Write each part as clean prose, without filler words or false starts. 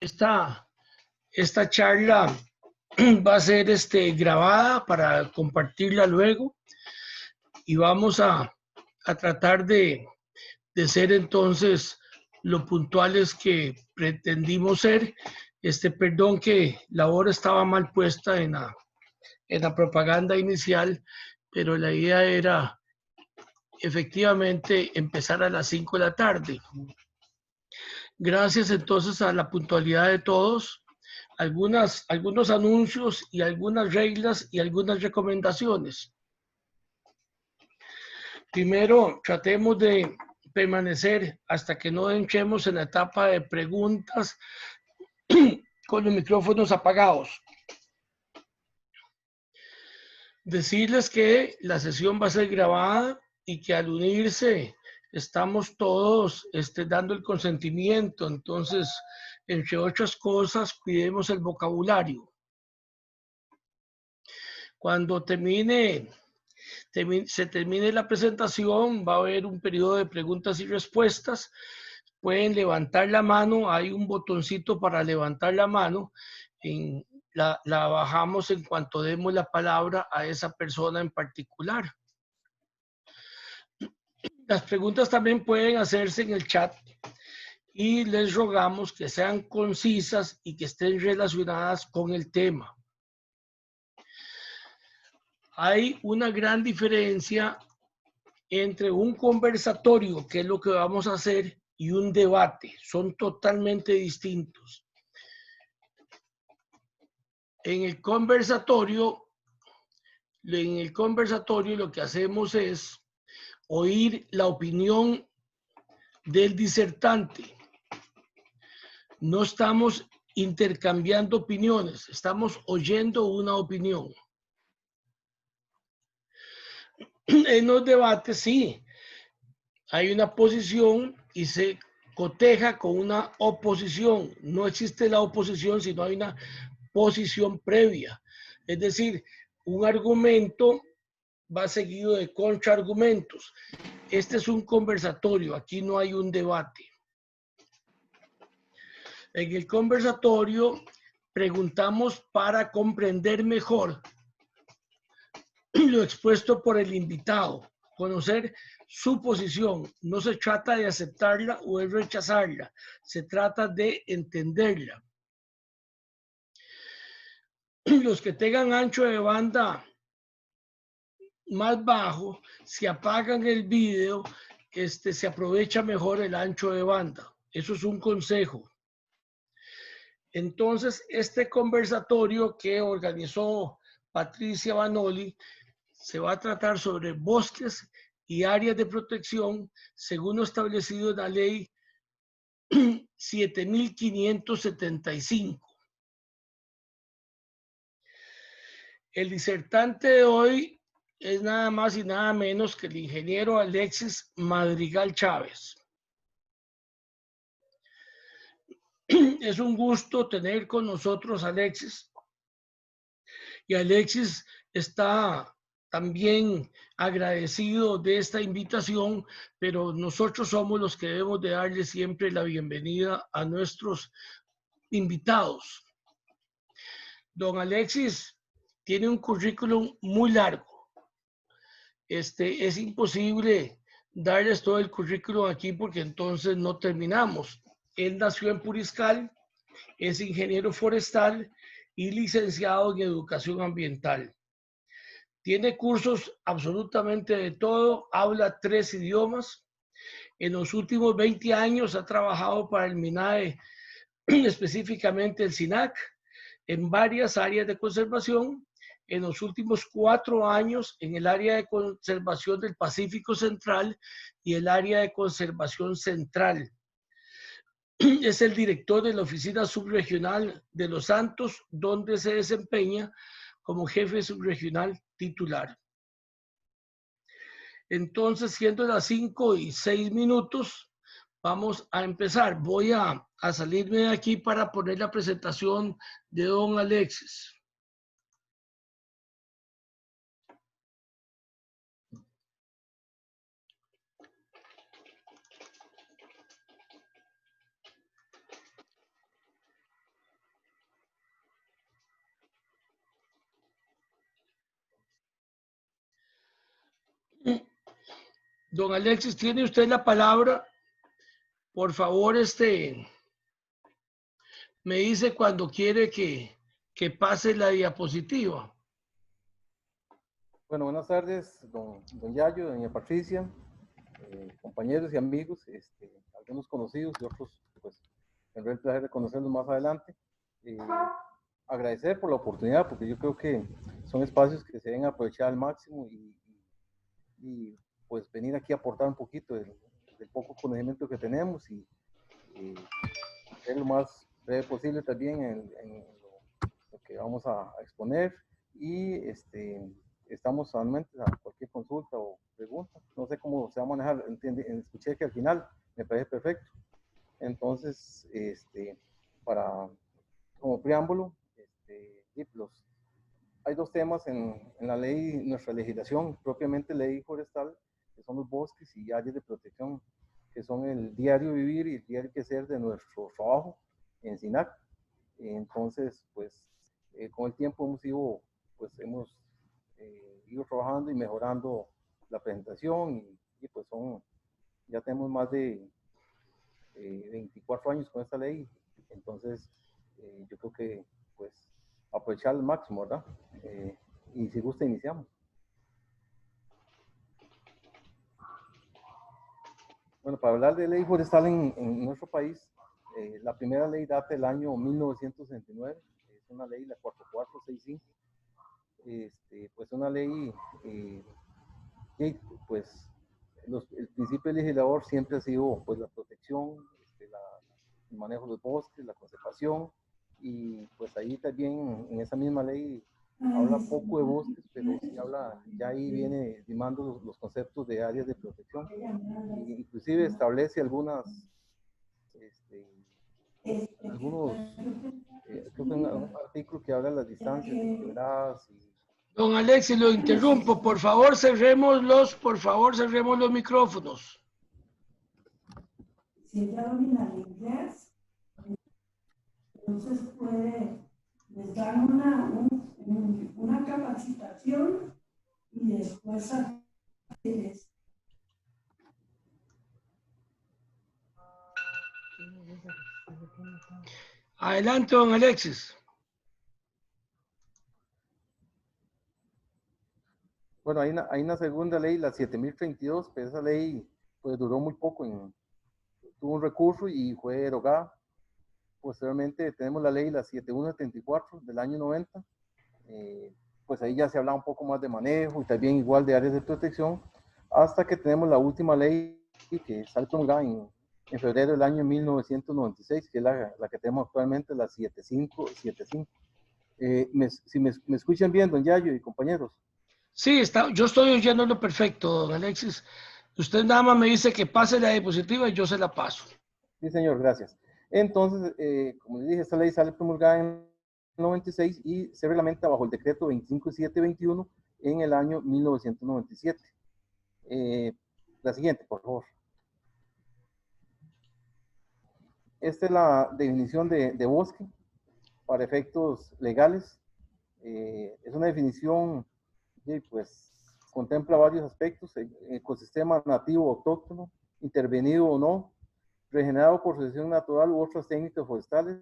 Esta, esta charla va a ser grabada para compartirla luego y vamos a tratar de ser entonces lo puntuales que pretendimos ser. Perdón que la hora estaba mal puesta en la propaganda inicial, pero la idea era efectivamente empezar a las 5 de la tarde. Gracias entonces a la puntualidad de todos, algunos anuncios y algunas reglas y algunas recomendaciones. Primero, tratemos de permanecer hasta que no entremos en la etapa de preguntas con los micrófonos apagados. Decirles que la sesión va a ser grabada y que al unirse estamos todos dando el consentimiento. Entonces, entre otras cosas, cuidemos el vocabulario. Cuando se termine la presentación, va a haber un periodo de preguntas y respuestas. Pueden levantar la mano, hay un botoncito para levantar la mano. La bajamos en cuanto demos la palabra a esa persona en particular. Las preguntas también pueden hacerse en el chat y les rogamos que sean concisas y que estén relacionadas con el tema. Hay una gran diferencia entre un conversatorio, que es lo que vamos a hacer, y un debate. Son totalmente distintos. En el conversatorio lo que hacemos es oír la opinión del disertante. No estamos intercambiando opiniones, estamos oyendo una opinión. En los debates sí, hay una posición y se coteja con una oposición. No existe la oposición, sino hay una posición previa. Es decir, un argumento va seguido de contraargumentos. Este es un conversatorio, aquí no hay un debate. En el conversatorio preguntamos para comprender mejor lo expuesto por el invitado, conocer su posición. No se trata de aceptarla o de rechazarla, se trata de entenderla. Los que tengan ancho de banda más bajo, si apagan el vídeo, se aprovecha mejor el ancho de banda. Eso es un consejo. Entonces, este conversatorio que organizó Patricia Banoli se va a tratar sobre bosques y áreas de protección según lo establecido en la ley 7575. El disertante de hoy es nada más y nada menos que el ingeniero Alexis Madrigal Chávez. Es un gusto tener con nosotros a Alexis. Y Alexis está también agradecido de esta invitación, pero nosotros somos los que debemos de darle siempre la bienvenida a nuestros invitados. Don Alexis tiene un currículum muy largo. Es imposible darles todo el currículum aquí porque entonces no terminamos. Él nació en Puriscal, es ingeniero forestal y licenciado en educación ambiental. Tiene cursos absolutamente de todo, habla 3 idiomas. En los últimos 20 años ha trabajado para el MINAE, específicamente el SINAC, en varias áreas de conservación. En los últimos 4 años en el área de conservación del Pacífico Central y el área de conservación central. Es el director de la Oficina Subregional de Los Santos, donde se desempeña como jefe subregional titular. Entonces, siendo las 5:06, vamos a empezar. Voy a salirme de aquí para poner la presentación de don Alexis. Don Alexis, tiene usted la palabra. Por favor, me dice cuando quiere que pase la diapositiva. Bueno, buenas tardes, don Yayo, doña Patricia, compañeros y amigos, algunos conocidos y otros, pues, tendré el placer de conocerlos más adelante. Agradecer por la oportunidad, porque yo creo que son espacios que se deben aprovechar al máximo y pues venir aquí a aportar un poquito del poco conocimiento que tenemos y ser lo más breve posible también en lo que vamos a exponer y estamos solamente a cualquier consulta o pregunta. No sé cómo se va a manejar. Escuché que al final me parece perfecto. Entonces, como preámbulo, hay dos temas en la ley, nuestra legislación, propiamente ley forestal, que son los bosques y áreas de protección, que son el diario vivir y el diario que ser de nuestro trabajo en SINAC. Entonces, pues, con el tiempo hemos ido trabajando y mejorando la presentación y pues ya tenemos más de 24 años con esta ley. Entonces, yo creo que, pues, aprovechar al máximo, ¿verdad? Y si gusta, iniciamos. Bueno, para hablar de ley forestal en nuestro país, la primera ley data del año 1969, es una ley, la 4465, pues una ley que, pues, el principio legislador siempre ha sido, pues, la protección, el manejo de los bosques, la conservación, y pues ahí también en esa misma ley habla poco de bosques, pero sí habla, ya ahí viene limando los conceptos de áreas de protección, e inclusive establece algunos, creo que un artículo que habla de las distancias de quebradas y... Don Alexis, lo interrumpo. Por favor, cerremos los micrófonos. Si ella domina el inglés, entonces les dan una capacitación y después Adelante, don Alexis. Bueno, hay una segunda ley, la 7032, pero esa ley pues duró muy poco, tuvo un recurso y fue derogada. Posteriormente tenemos la ley, la 7174 del año 90, pues ahí ya se hablaba un poco más de manejo y también igual de áreas de protección, hasta que tenemos la última ley que sale promulgada en febrero del año 1996, que es la que tenemos actualmente, la 7575. Si me escuchan bien, don Yayo y compañeros. Sí, yo estoy oyéndolo perfecto, don Alexis. Usted nada más me dice que pase la diapositiva y yo se la paso. Sí, señor, gracias. Entonces, como les dije, esta ley sale promulgada en 96 y se reglamenta bajo el decreto 25721 en el año 1997. La siguiente, por favor. Esta es la definición de bosque para efectos legales. Es una definición que pues contempla varios aspectos: ecosistema nativo autóctono, intervenido o no, regenerado por sucesión natural u otras técnicas forestales,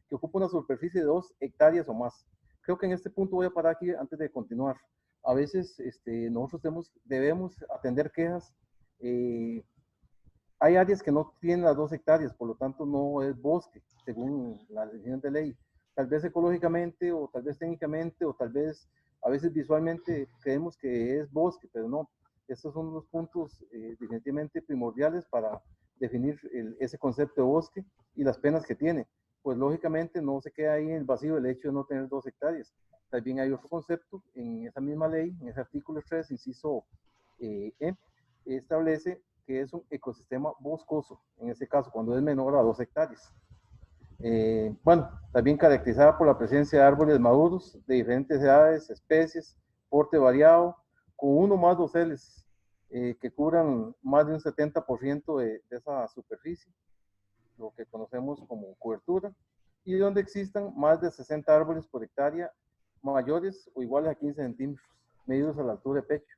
que ocupa una superficie de 2 hectáreas o más. Creo que en este punto voy a parar aquí antes de continuar. A veces nosotros debemos atender quejas. Hay áreas que no tienen las 2 hectáreas, por lo tanto no es bosque, según la definición de ley. Tal vez ecológicamente, o tal vez técnicamente, o tal vez a veces visualmente creemos que es bosque, pero no. Estos son los puntos definitivamente primordiales para definir ese concepto de bosque y las penas que tiene. Pues lógicamente no se queda ahí en el vacío el hecho de no tener 2 hectáreas. También hay otro concepto en esa misma ley, en ese artículo 3, inciso establece que es un ecosistema boscoso, en este caso cuando es menor a 2 hectáreas. Bueno, también caracterizada por la presencia de árboles maduros de diferentes edades, especies, porte variado, con uno más doseles que cubran más de un 70% de esa superficie, lo que conocemos como cobertura, y donde existan más de 60 árboles por hectárea mayores o iguales a 15 centímetros, medidos a la altura de pecho.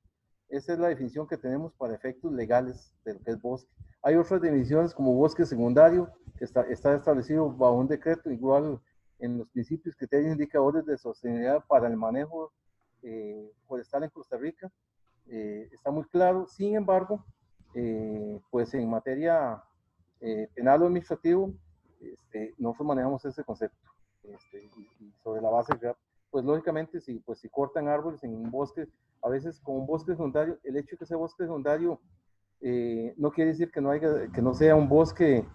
Esa es la definición que tenemos para efectos legales de lo que es bosque. Hay otras definiciones como bosque secundario, que está establecido bajo un decreto, igual en los principios, criterios, indicadores de sostenibilidad para el manejo forestal en Costa Rica. Está muy claro. Sin embargo, pues en materia penal o administrativo, nosotros manejamos ese concepto. Y sobre la base, pues lógicamente, si cortan árboles en un bosque, a veces con un bosque secundario, el hecho de que sea bosque secundario no quiere decir que no sea un bosque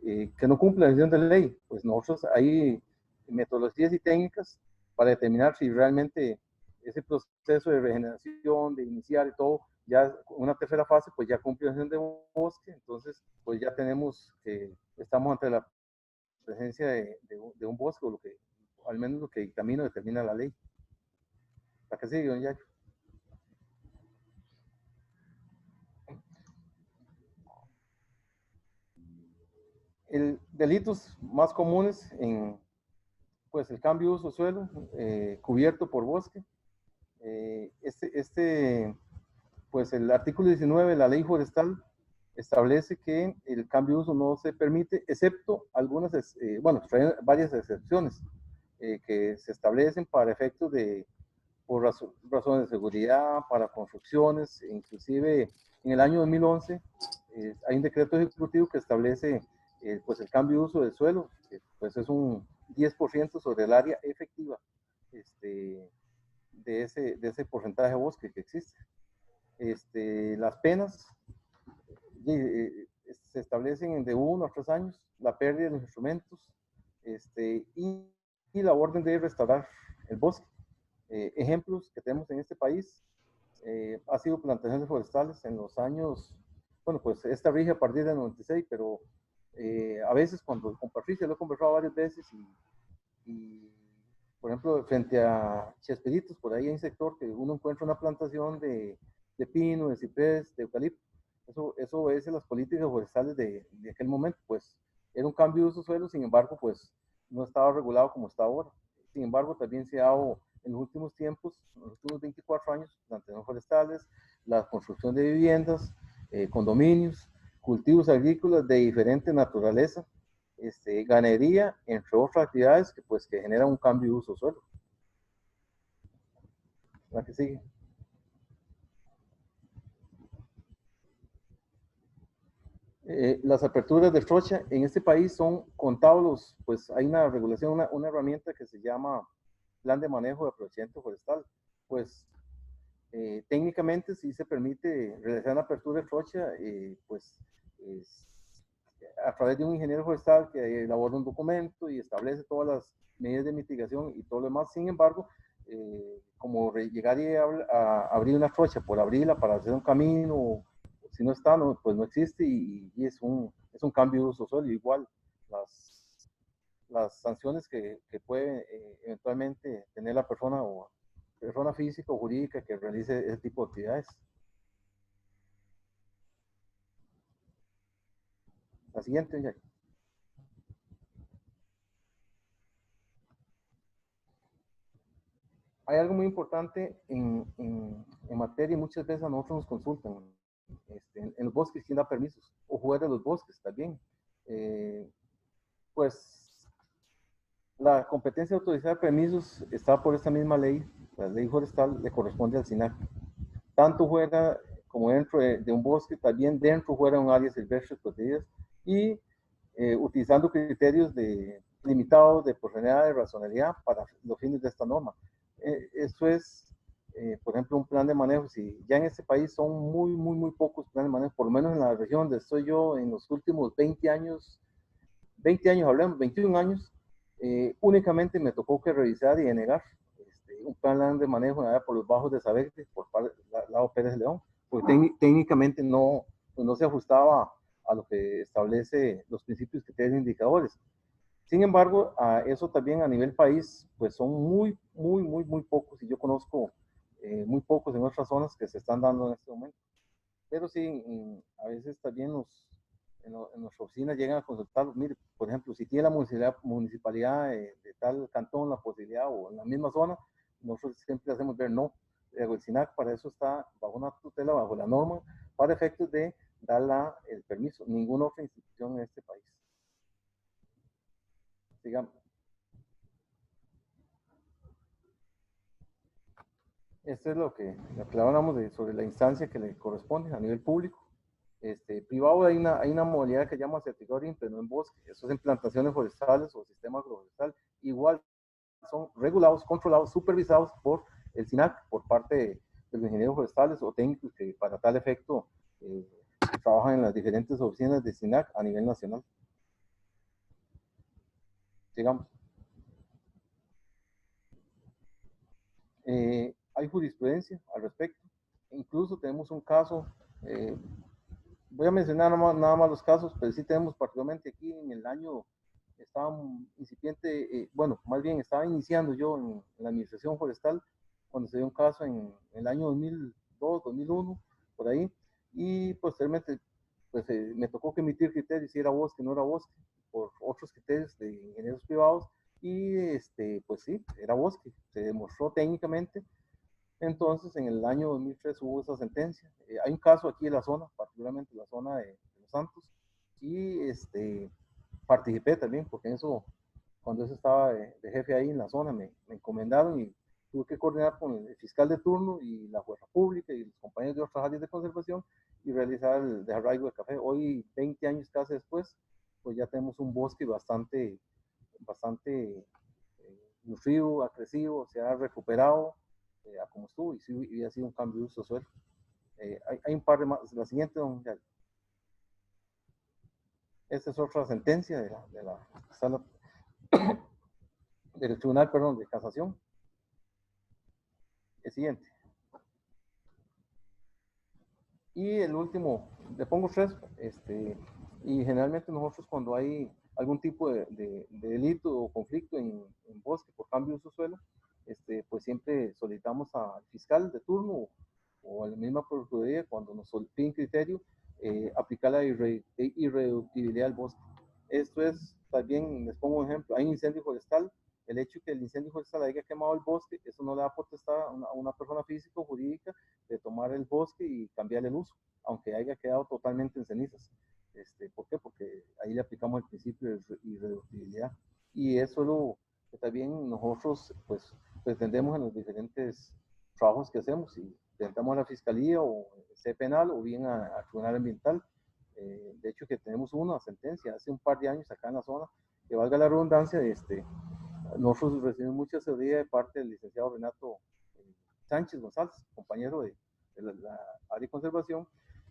que no cumpla la visión de ley. Pues nosotros hay metodologías y técnicas para determinar si realmente ese proceso de regeneración, de iniciar y todo, ya una tercera fase, pues ya cumple la visión de un bosque, entonces pues ya estamos ante la presencia de un bosque, o al menos lo que dictamina o determina la ley. ¿Para qué sigue, don Yayo? Delitos más comunes pues el cambio de uso de suelo cubierto por bosque. Pues el artículo 19 de la ley forestal establece que el cambio de uso no se permite, excepto algunas, varias excepciones que se establecen para efectos por razones de seguridad, para construcciones, inclusive en el año 2011 hay un decreto ejecutivo que establece pues el cambio de uso del suelo, que pues es un 10% sobre el área efectiva de ese porcentaje de bosque que existe. Las penas se establecen de 1 a 3 años, la pérdida de los instrumentos y la orden de restaurar el bosque. Ejemplos que tenemos en este país ha sido plantaciones forestales en los años, bueno, pues esta rige a partir del 96, pero a veces cuando con Patricia lo he conversado varias veces y por ejemplo, frente a Chespiritos, por ahí hay un sector que uno encuentra una plantación de pino, de ciprés, de eucalipto. Eso obedece las políticas forestales de aquel momento, pues era un cambio de uso suelo, sin embargo, pues no estaba regulado como está ahora. Sin embargo, también se ha dado en los últimos tiempos, en los últimos 24 años, plantaciones forestales, la construcción de viviendas, condominios, cultivos agrícolas de diferente naturaleza, ganadería, entre otras actividades que generan un cambio de uso suelo. La que sigue. Las aperturas de trocha en este país son contados, pues hay una regulación, una herramienta que se llama Plan de Manejo de Aprovechamiento Forestal. Pues técnicamente sí se permite realizar una apertura de trocha, pues a través de un ingeniero forestal que elabora un documento y establece todas las medidas de mitigación y todo lo demás. Sin embargo, como llegar a abrir una trocha por abrirla para hacer un camino, si no está, pues no existe y es un cambio de uso suelo. Igual las sanciones que puede eventualmente tener la persona o persona física o jurídica que realice ese tipo de actividades. La siguiente, ya. Hay algo muy importante en materia y muchas veces a nosotros nos consultan. En los bosques, ¿quién da permisos? O fuera de los bosques también. Pues la competencia de autorizar permisos está por esta misma ley. La ley forestal le corresponde al SINAC. Tanto fuera como dentro de un bosque, también dentro fuera de un área silvestre protegidas y utilizando criterios limitados de proporcionalidad y racionalidad para los fines de esta norma. Esto es, por ejemplo, un plan de manejo. Si ya en este país son muy pocos planes de manejo, por lo menos en la región donde estoy yo, en los últimos 20 años, hablemos, 21 años, únicamente me tocó que revisar y denegar un plan de manejo por los bajos de Sabete, por parte del lado Pérez León, porque técnicamente pues no se ajustaba a lo que establece los principios, criterios e indicadores. Sin embargo, eso también a nivel país, pues son muy pocos, y yo conozco muy pocos en otras zonas que se están dando en este momento. Pero sí, a veces también en nuestra oficina llegan a consultar, mire, por ejemplo, si tiene la municipalidad de tal cantón la posibilidad o en la misma zona, nosotros siempre hacemos ver no. el SINAC para eso está bajo una tutela, bajo la norma, para efectos de dar el permiso. Ninguna otra institución en este país. Digamos. Esto es lo que hablamos sobre la instancia que le corresponde a nivel público. Privado hay una modalidad que se llama certificado de origen, pero no en bosque. Eso es en plantaciones forestales o sistema agroforestal. Igual son regulados, controlados, supervisados por el SINAC, por parte de los ingenieros forestales o técnicos que para tal efecto trabajan en las diferentes oficinas de SINAC a nivel nacional. Digamos. Hay jurisprudencia al respecto. Incluso tenemos un caso, voy a mencionar nada más los casos, pero sí tenemos particularmente aquí en el año, estaba incipiente, bueno, más bien estaba iniciando yo en la administración forestal, cuando se dio un caso en el año 2002, 2001, por ahí, y posteriormente pues me tocó que emitir criterios si era bosque o no era bosque, por otros criterios de ingenieros privados, y pues sí, era bosque, se demostró técnicamente. Entonces, en el año 2003 hubo esa sentencia. Hay un caso aquí en la zona, particularmente en la zona de Los Santos, y participé también, porque en eso, cuando eso estaba de jefe ahí en la zona, me encomendaron y tuve que coordinar con el fiscal de turno y la fuerza pública y los compañeros de otras áreas de conservación y realizar el desarraigo de café. Hoy, 20 años casi después, pues ya tenemos un bosque bastante nutrido, ha crecido, se ha recuperado a como estuvo, y sí y ha sido un cambio de uso de suelo. Hay un par de más. La siguiente, don Yael. Esta es otra sentencia de la sala del tribunal, perdón, de casación. El siguiente. Y el último, le pongo tres, y generalmente nosotros cuando hay algún tipo de delito o conflicto en bosque por cambio de uso de suelo, pues siempre solicitamos al fiscal de turno o a la misma procuraduría, cuando nos piden criterio, aplicar la irreductibilidad del bosque. Esto es, también les pongo un ejemplo, hay un incendio forestal, el hecho de que el incendio forestal haya quemado el bosque, eso no le da potestad a una persona física o jurídica de tomar el bosque y cambiarle el uso, aunque haya quedado totalmente en cenizas. ¿Por qué? Porque ahí le aplicamos el principio de irreductibilidad. Y eso es lo que también nosotros pues pretendemos en los diferentes trabajos que hacemos, y presentamos a la fiscalía o C penal o bien a tribunal ambiental. De hecho que tenemos una sentencia hace un par de años acá en la zona, que valga la redundancia, nosotros recibimos mucha asesoría de parte del licenciado Renato Sánchez González, compañero de la área de conservación,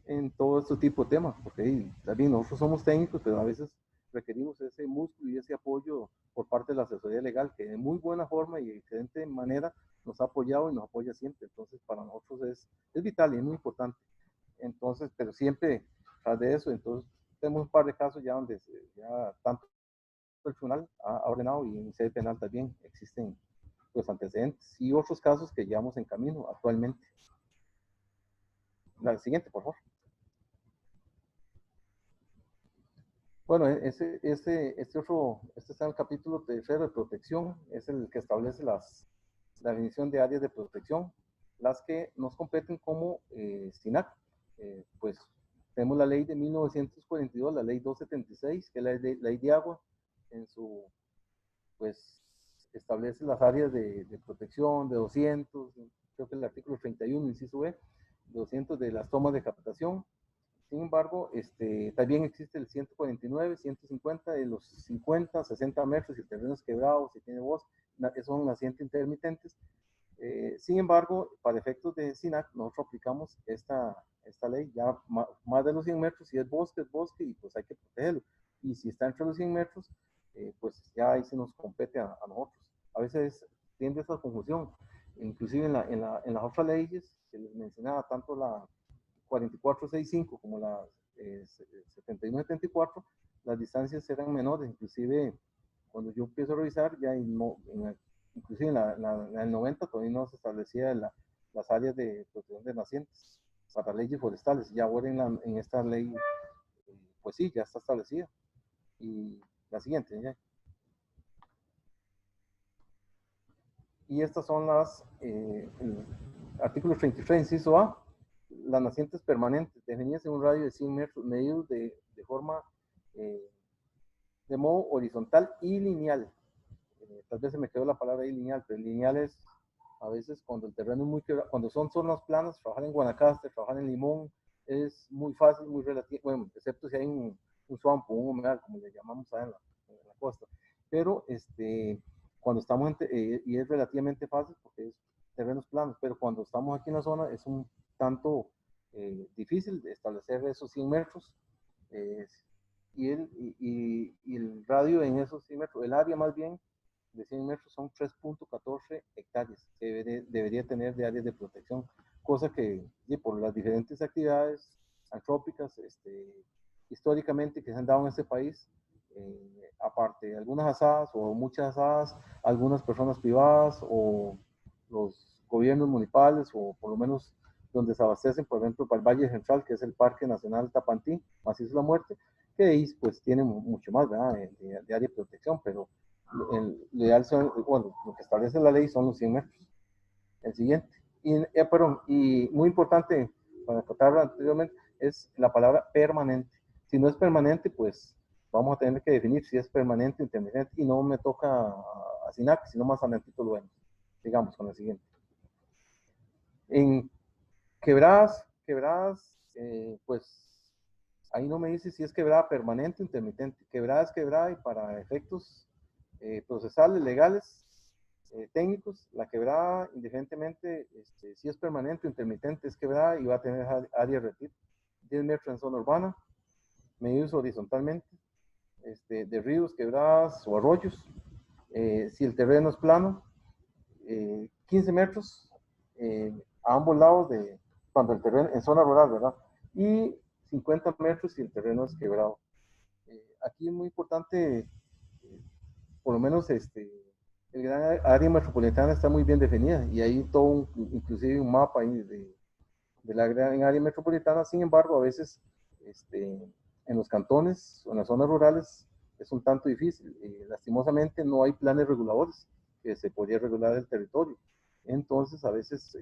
en todo este tipo de temas, porque también nosotros somos técnicos, pero a veces requerimos ese músculo y ese apoyo por parte de la asesoría legal, que de muy buena forma y de diferente manera nos ha apoyado y nos apoya siempre. Entonces, para nosotros es vital y es muy importante. Entonces, pero siempre tras de eso, entonces tenemos un par de casos ya donde ya tanto el tribunal ha ordenado y en sede penal también existen pues antecedentes y otros casos que llevamos en camino actualmente. La siguiente, por favor. Bueno, este está en el capítulo tercero de protección, es el que establece la definición de áreas de protección, las que nos competen como SINAC. Pues tenemos la ley de 1942, la ley 276, que es la ley de agua, en su, pues, establece las áreas de protección de 200, creo que el artículo 31, inciso B, 200 de las tomas de captación. Sin embargo, también existe el 149, 150 de los 50, 60 metros, si el terreno es quebrado, si tiene bosque, son nacientes intermitentes. Sin embargo, para efectos de SINAC, nosotros aplicamos esta ley, ya más de los 100 metros, si es bosque, y pues hay que protegerlo. Y si está entre los 100 metros, pues ya ahí se nos compete a nosotros. A veces tiende esa confusión, inclusive en las otras leyes que les mencionaba, tanto la 4465 como la 7174, las distancias eran menores, inclusive cuando yo empiezo a revisar, ya inclusive en el 90 todavía no se establecía las áreas de protección de nacientes para leyes forestales, ya ahora en esta ley, pues sí, ya está establecida. Y la siguiente, ya. Y estas son artículo 33, inciso A, las nacientes permanentes definidas en un radio de 100 metros medidos de forma, de modo horizontal y lineal. Tal vez se me quedó la palabra ahí lineal, pero lineal es a veces cuando el terreno es muy quebrado, cuando son zonas planas, trabajar en Guanacaste, trabajar en Limón, es muy fácil, muy relativo, bueno, excepto si hay un swamp, un humedal, como le llamamos en la costa. Pero cuando estamos y es relativamente fácil porque es terrenos planos, pero cuando estamos aquí en la zona es un tanto difícil de establecer esos 100 metros y el radio en esos 100 metros, el área más bien de 100 metros son 3.14 hectáreas que debería tener de áreas de protección, cosa que por las diferentes actividades antrópicas históricamente que se han dado en este país, aparte de algunas asadas o muchas asadas, algunas personas privadas o los gobiernos municipales o por lo menos donde se abastecen, por ejemplo, para el Valle Central, que es el Parque Nacional Tapantí, Macizo de la Muerte, que ahí pues tiene mucho más de área de protección, pero lo ideal son, bueno, lo que establece la ley son los 100 metros. El siguiente. Y muy importante, para tratarlo anteriormente, es la palabra permanente. Si no es permanente, pues vamos a tener que definir si es permanente o intermitente, y no me toca a SINAC, sino más adelantito lo vemos. Sigamos con el siguiente. En quebradas, pues ahí no me dice si es quebrada permanente o intermitente. Quebrada es quebrada y para efectos procesales, legales, técnicos, la quebrada, indiferentemente si es permanente o intermitente, es quebrada y va a tener área de retiro. 10 metros en zona urbana, medidos horizontalmente, de ríos, quebradas o arroyos. Si el terreno es plano, 15 metros a ambos lados cuando el terreno, en zona rural, ¿verdad? Y 50 metros si el terreno es quebrado. Aquí es muy importante, por lo menos el gran área metropolitana está muy bien definida y hay todo inclusive un mapa ahí de la gran área metropolitana. Sin embargo, a veces en los cantones o en las zonas rurales es un tanto difícil. Lastimosamente no hay planes reguladores que se podría regular el territorio. Entonces, a veces,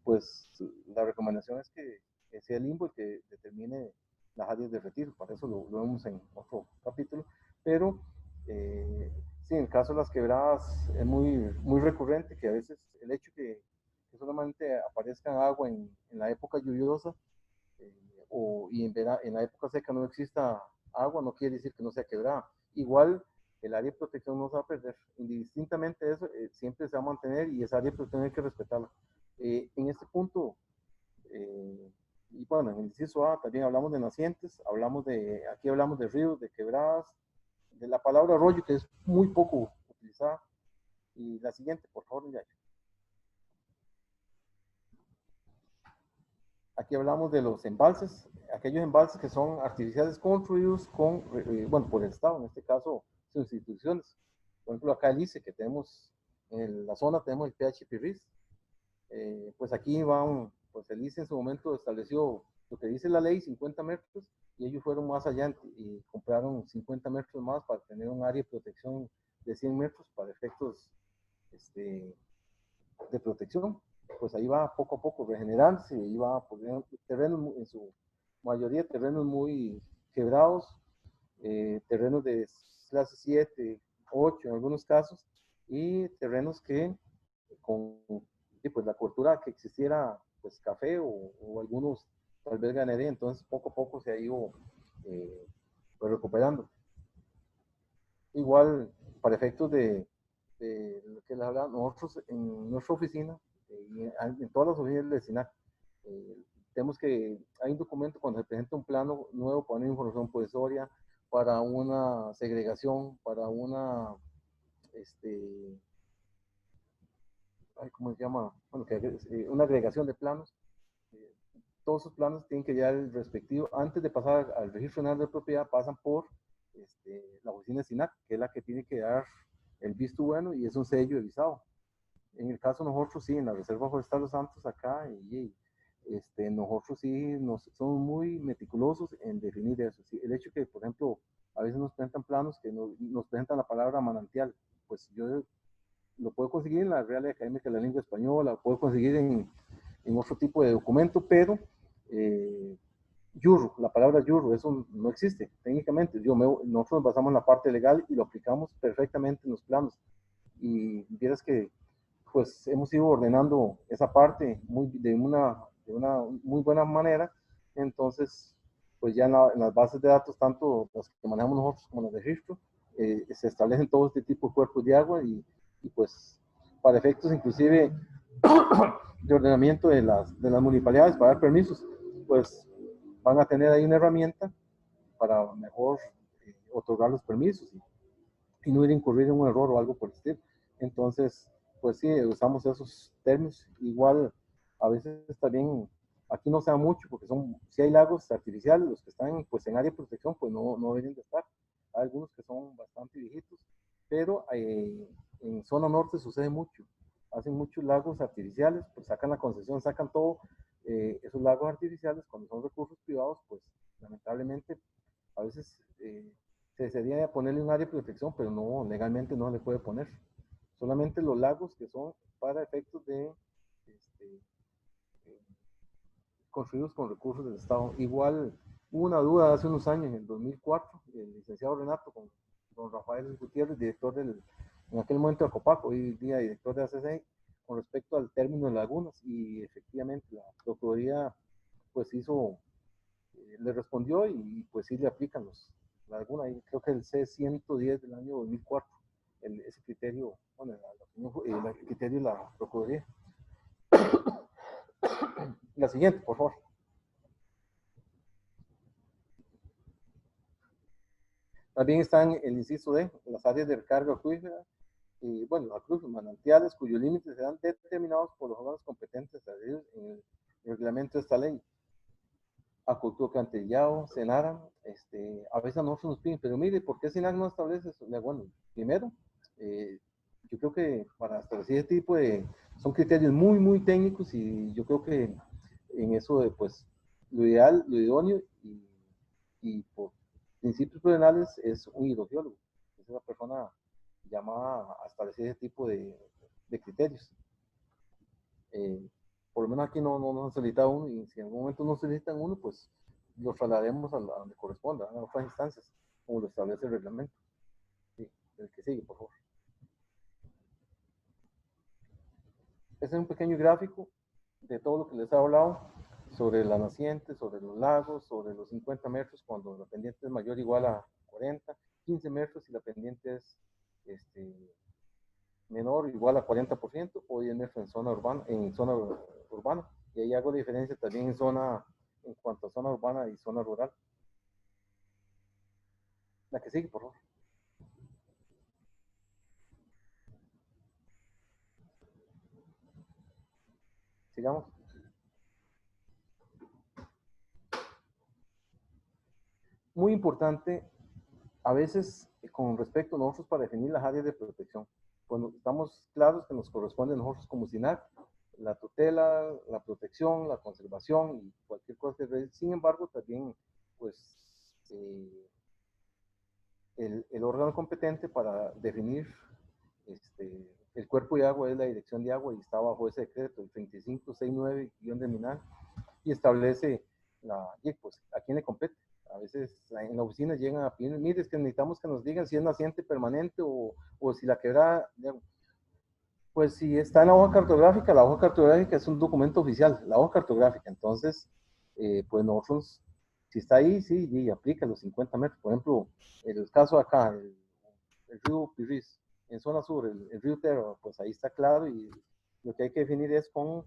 pues la recomendación es que sea el INVO el que determine las áreas de retiro. Para eso lo vemos en otro capítulo. Pero sí, en el caso de las quebradas es muy recurrente que a veces el hecho que solamente aparezca agua en la época lluviosa y en la época seca no exista agua, no quiere decir que no sea quebrada. Igual el área de protección no se va a perder. Indistintamente de eso, siempre se va a mantener y esa área de protección hay que respetarla. En este punto, y bueno, en el inciso A también hablamos de nacientes, aquí hablamos de ríos, de quebradas, de la palabra arroyo, que es muy poco utilizada. Y la siguiente, por favor, ya. Aquí hablamos de los embalses, aquellos embalses que son artificiales construidos bueno, por el Estado, en este caso, sus instituciones. Por ejemplo, acá el ICE, que tenemos en la zona, tenemos el PH Pirris. Pues aquí pues el ICE en su momento estableció lo que dice la ley, 50 metros, y ellos fueron más allá y compraron 50 metros más para tener un área de protección de 100 metros para efectos de protección. Pues ahí va poco a poco regenerándose y va poniendo terrenos, en su mayoría terrenos muy quebrados, terrenos de clase 7, 8 en algunos casos, y terrenos que con pues, la cultura que existiera, pues café o algunos tal vez ganadería, entonces poco a poco se ha ido pues, recuperando. Igual, para efectos de lo que les hablaba, nosotros en nuestra oficina, y en todas las oficinas del SINAC, hay un documento cuando se presenta un plano nuevo para una información provisoria, para una segregación, para una, ¿cómo se llama? Bueno, una agregación de planos. Todos esos planos tienen que llevar el respectivo, antes de pasar al registro nacional de propiedad, pasan por la oficina de SINAC, que es la que tiene que dar el visto bueno y es un sello de visado. En el caso nosotros sí, en la Reserva Forestal Los Santos acá, nosotros sí somos muy meticulosos en definir eso. ¿Sí? El hecho que, por ejemplo, a veces nos presentan planos que nos presentan la palabra manantial, pues yo lo puede conseguir en la Real Academia de la Lengua Española, lo puede conseguir en otro tipo de documento, pero yurro, la palabra yurro, eso no existe técnicamente. Nosotros nos basamos en la parte legal y lo aplicamos perfectamente en los planos. Y vieras que pues hemos ido ordenando esa parte de una muy buena manera. Entonces, pues ya en las bases de datos, tanto las que manejamos nosotros como las de registro, se establecen todo este tipo de cuerpos de agua y pues para efectos inclusive de ordenamiento de las municipalidades para dar permisos, pues van a tener ahí una herramienta para mejor otorgar los permisos y no ir a incurrir en un error o algo por el estilo. Entonces, pues sí, usamos esos términos. Igual, a veces también, aquí no se da mucho, porque si hay lagos artificiales, los que están pues en área de protección, pues no deben de estar. Hay algunos que son bastante viejitos, pero en zona norte sucede mucho. Hacen muchos lagos artificiales, pues sacan la concesión, sacan todo. Esos lagos artificiales, cuando son recursos privados, pues lamentablemente a veces se desearía ponerle un área de protección, pero no, legalmente no le puede poner. Solamente los lagos que son para efectos de construidos con recursos del Estado. Igual hubo una duda hace unos años, en el 2004, el licenciado Renato con don Rafael Gutiérrez, director en aquel momento de Copaco, hoy día director de ACC, con respecto al término de lagunas, y efectivamente la Procuraduría pues le respondió y pues sí le aplican la laguna, y creo que el C-110 del año 2004, ese criterio, bueno, el criterio de la Procuraduría. La siguiente, por favor. También están el inciso D, las áreas de recarga acuífera, y bueno, acuíferos manantiales cuyos límites serán determinados por los órganos competentes en el reglamento de esta ley. Acueducto Cantillao, Senara, a veces no se nos piden, pero mire, ¿por qué Senar no establece eso? Bueno, primero, yo creo que para establecer este tipo son criterios muy, muy técnicos, y yo creo que en eso pues, lo ideal, lo idóneo, y por principios prudentales es un hidrogeólogo, es una persona llamada a establecer ese tipo de criterios. Por lo menos aquí no nos solicita uno, y si en algún momento no solicitan uno, pues lo trasladaremos a donde corresponda, a otras instancias, como lo establece el reglamento. Sí, el que sigue, por favor. Este es un pequeño gráfico de todo lo que les he hablado sobre la naciente, sobre los lagos, sobre los 50 metros cuando la pendiente es mayor o igual a 40, 15 metros si la pendiente es menor o igual a 40%, o 10 metros en zona urbana, y ahí hago la diferencia también en cuanto a zona urbana y zona rural. La que sigue, por favor. Sigamos. Muy importante, a veces con respecto a nosotros para definir las áreas de protección. Cuando estamos claros que nos corresponde a nosotros como SINAC, la tutela, la protección, la conservación y cualquier cosa. Sin embargo, también, pues, el órgano competente para definir el cuerpo de agua es la Dirección de Agua, y está bajo ese decreto, el 3569-MINAL, y establece pues, a quién le compete. A veces en la oficina llegan a pedir, mire, es que necesitamos que nos digan si es naciente permanente o si la quebrada, pues si está en la hoja cartográfica es un documento oficial, la hoja cartográfica. Entonces, pues nosotros, si está ahí, sí, y aplica los 50 metros. Por ejemplo, el caso acá, el río Pirris, en zona sur, el río Terra, pues ahí está claro, y lo que hay que definir es con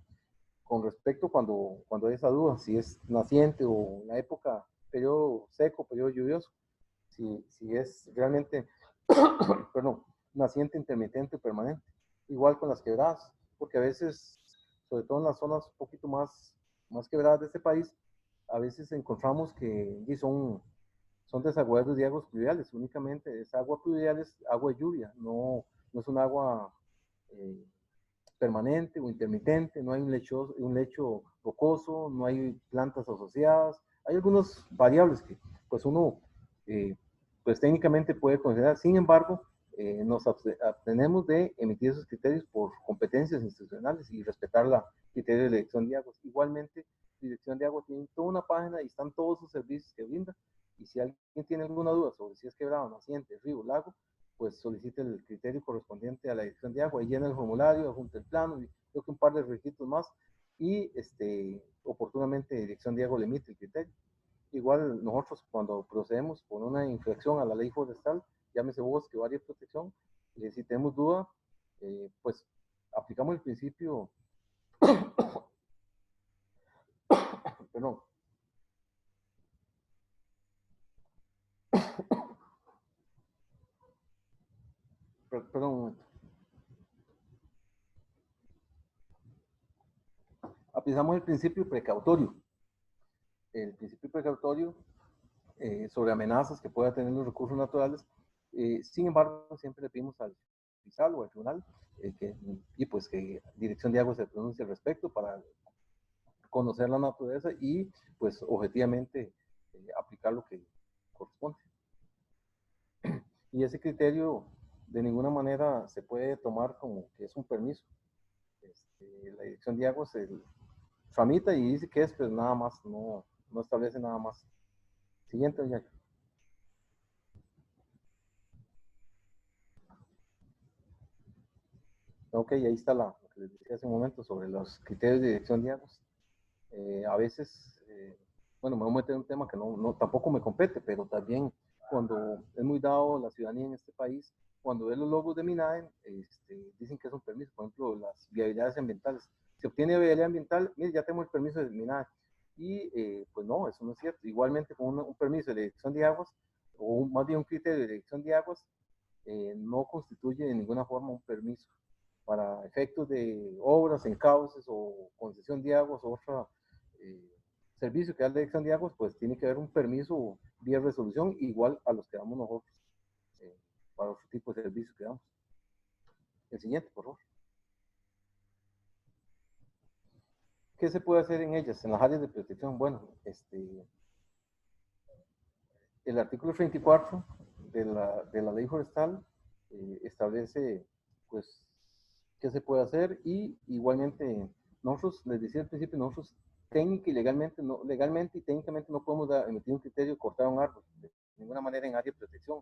respecto cuando hay esa duda, si es naciente o en la época, periodo seco, periodo lluvioso, si es realmente, perdón, naciente, intermitente o permanente. Igual con las quebradas, porque a veces, sobre todo en las zonas un poquito más quebradas de este país, a veces encontramos que son desaguaderos de aguas pluviales, únicamente es agua pluvial, es agua de lluvia, no es un agua permanente o intermitente, no hay un lecho rocoso, no hay plantas asociadas, hay algunas variables que pues uno pues técnicamente puede considerar. Sin embargo, nos abstenemos de emitir esos criterios por competencias institucionales y respetar la criterio de la Dirección de Aguas. Igualmente, la Dirección de Aguas tiene toda una página y están todos sus servicios que brinda. Y si alguien tiene alguna duda sobre si es quebrado, naciente, río, lago, pues solicite el criterio correspondiente a la Dirección de Agua y llena el formulario, adjunta el plano, y creo que un par de requisitos más, y oportunamente Dirección de Agua le emite el criterio. Igual nosotros cuando procedemos por una infracción a la ley forestal, llámese bosque o área de protección, si tenemos duda, pues aplicamos el principio, perdón, perdón un momento. Aplicamos el principio precautorio. El principio precautorio sobre amenazas que pueda tener los recursos naturales. Sin embargo, siempre le pedimos al fiscal o al tribunal y pues que Dirección de Agua se pronuncie al respecto para conocer la naturaleza y pues objetivamente aplicar lo que corresponde. Y ese criterio de ninguna manera se puede tomar como que es un permiso. La Dirección de Agua se tramita y dice que es, pues nada más, no establece nada más. Siguiente, doña. Ok, ahí está lo que les decía hace un momento sobre los criterios de Dirección de Aguas. A veces, bueno, me voy a meter en un tema que tampoco me compete, pero también cuando es muy dado la ciudadanía en este país, cuando ve los logos de MINADE, dicen que es un permiso, por ejemplo, las viabilidades ambientales. Se obtiene viabilidad ambiental, mire, ya tengo el permiso de MINADE. Y pues no, eso no es cierto. Igualmente con un permiso de Dirección de Aguas, o más bien un criterio de Dirección de Aguas, no constituye de ninguna forma un permiso para efectos de obras, encauces o concesión de aguas o otro servicio que da la Dirección de Aguas, pues tiene que haber un permiso vía resolución igual a los que damos nosotros para otro tipo de servicios que damos. El siguiente, por favor. ¿Qué se puede hacer en ellas, en las áreas de protección? Bueno, el artículo 34 de la ley forestal establece, pues, qué se puede hacer y igualmente nosotros, les decía al principio, nosotros técnica y legalmente y técnicamente no podemos emitir un criterio de cortar un árbol de ninguna manera en área de protección.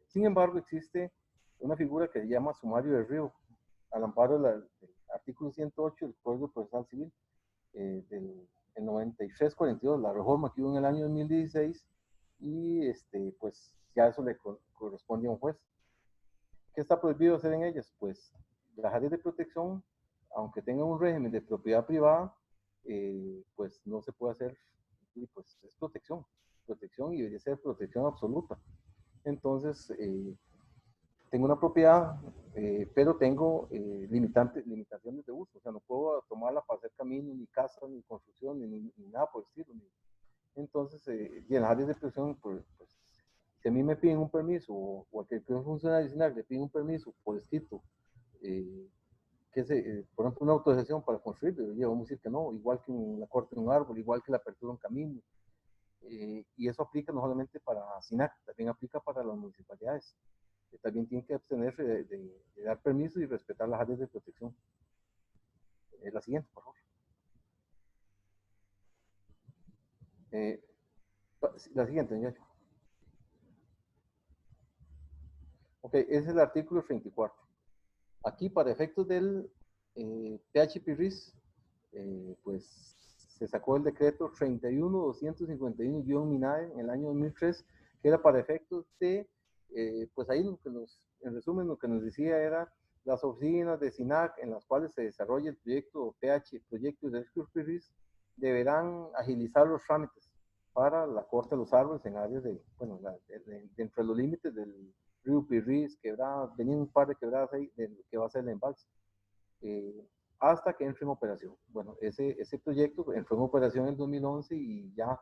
Sin embargo, existe una figura que se llama sumario de río, al amparo del artículo 108 del Código Procesal Civil del 93-42, la reforma que hubo en el año 2016, y pues ya eso le corresponde a un juez. ¿Qué está prohibido hacer en ellas? Pues las áreas de protección, aunque tengan un régimen de propiedad privada, pues no se puede hacer, y pues es protección y debería ser protección absoluta. Entonces, tengo una propiedad, pero tengo limitaciones de uso, o sea, no puedo tomarla para hacer camino, ni casa, ni construcción, ni nada por el estilo. Entonces, y en las áreas de protección, pues si a mí me piden un permiso o a cualquier funcionario adicional le piden un permiso por escrito, por ejemplo, una autorización para construir, vamos a decir que no, igual que la corte de un árbol, igual que la apertura de un camino. Y eso aplica no solamente para SINAC, también aplica para las municipalidades, que también tienen que abstenerse de dar permiso y respetar las áreas de protección. La siguiente, por favor. La siguiente, señor. Ok, ese es el artículo 34. Aquí, para efectos del PHPRIS, pues se sacó el decreto 31.251-MINADE en el año 2003, que era para efectos de, pues ahí en resumen, lo que nos decía era las oficinas de SINAC en las cuales se desarrolla el proyecto Proyecto de PHPRIS, deberán agilizar los trámites para la corte de los árboles en áreas dentro de los límites del río Pirris, quebradas, venían un par de quebradas ahí, que va a ser el embalse, hasta que entre en operación. Bueno, ese proyecto entró en operación en 2011 y ya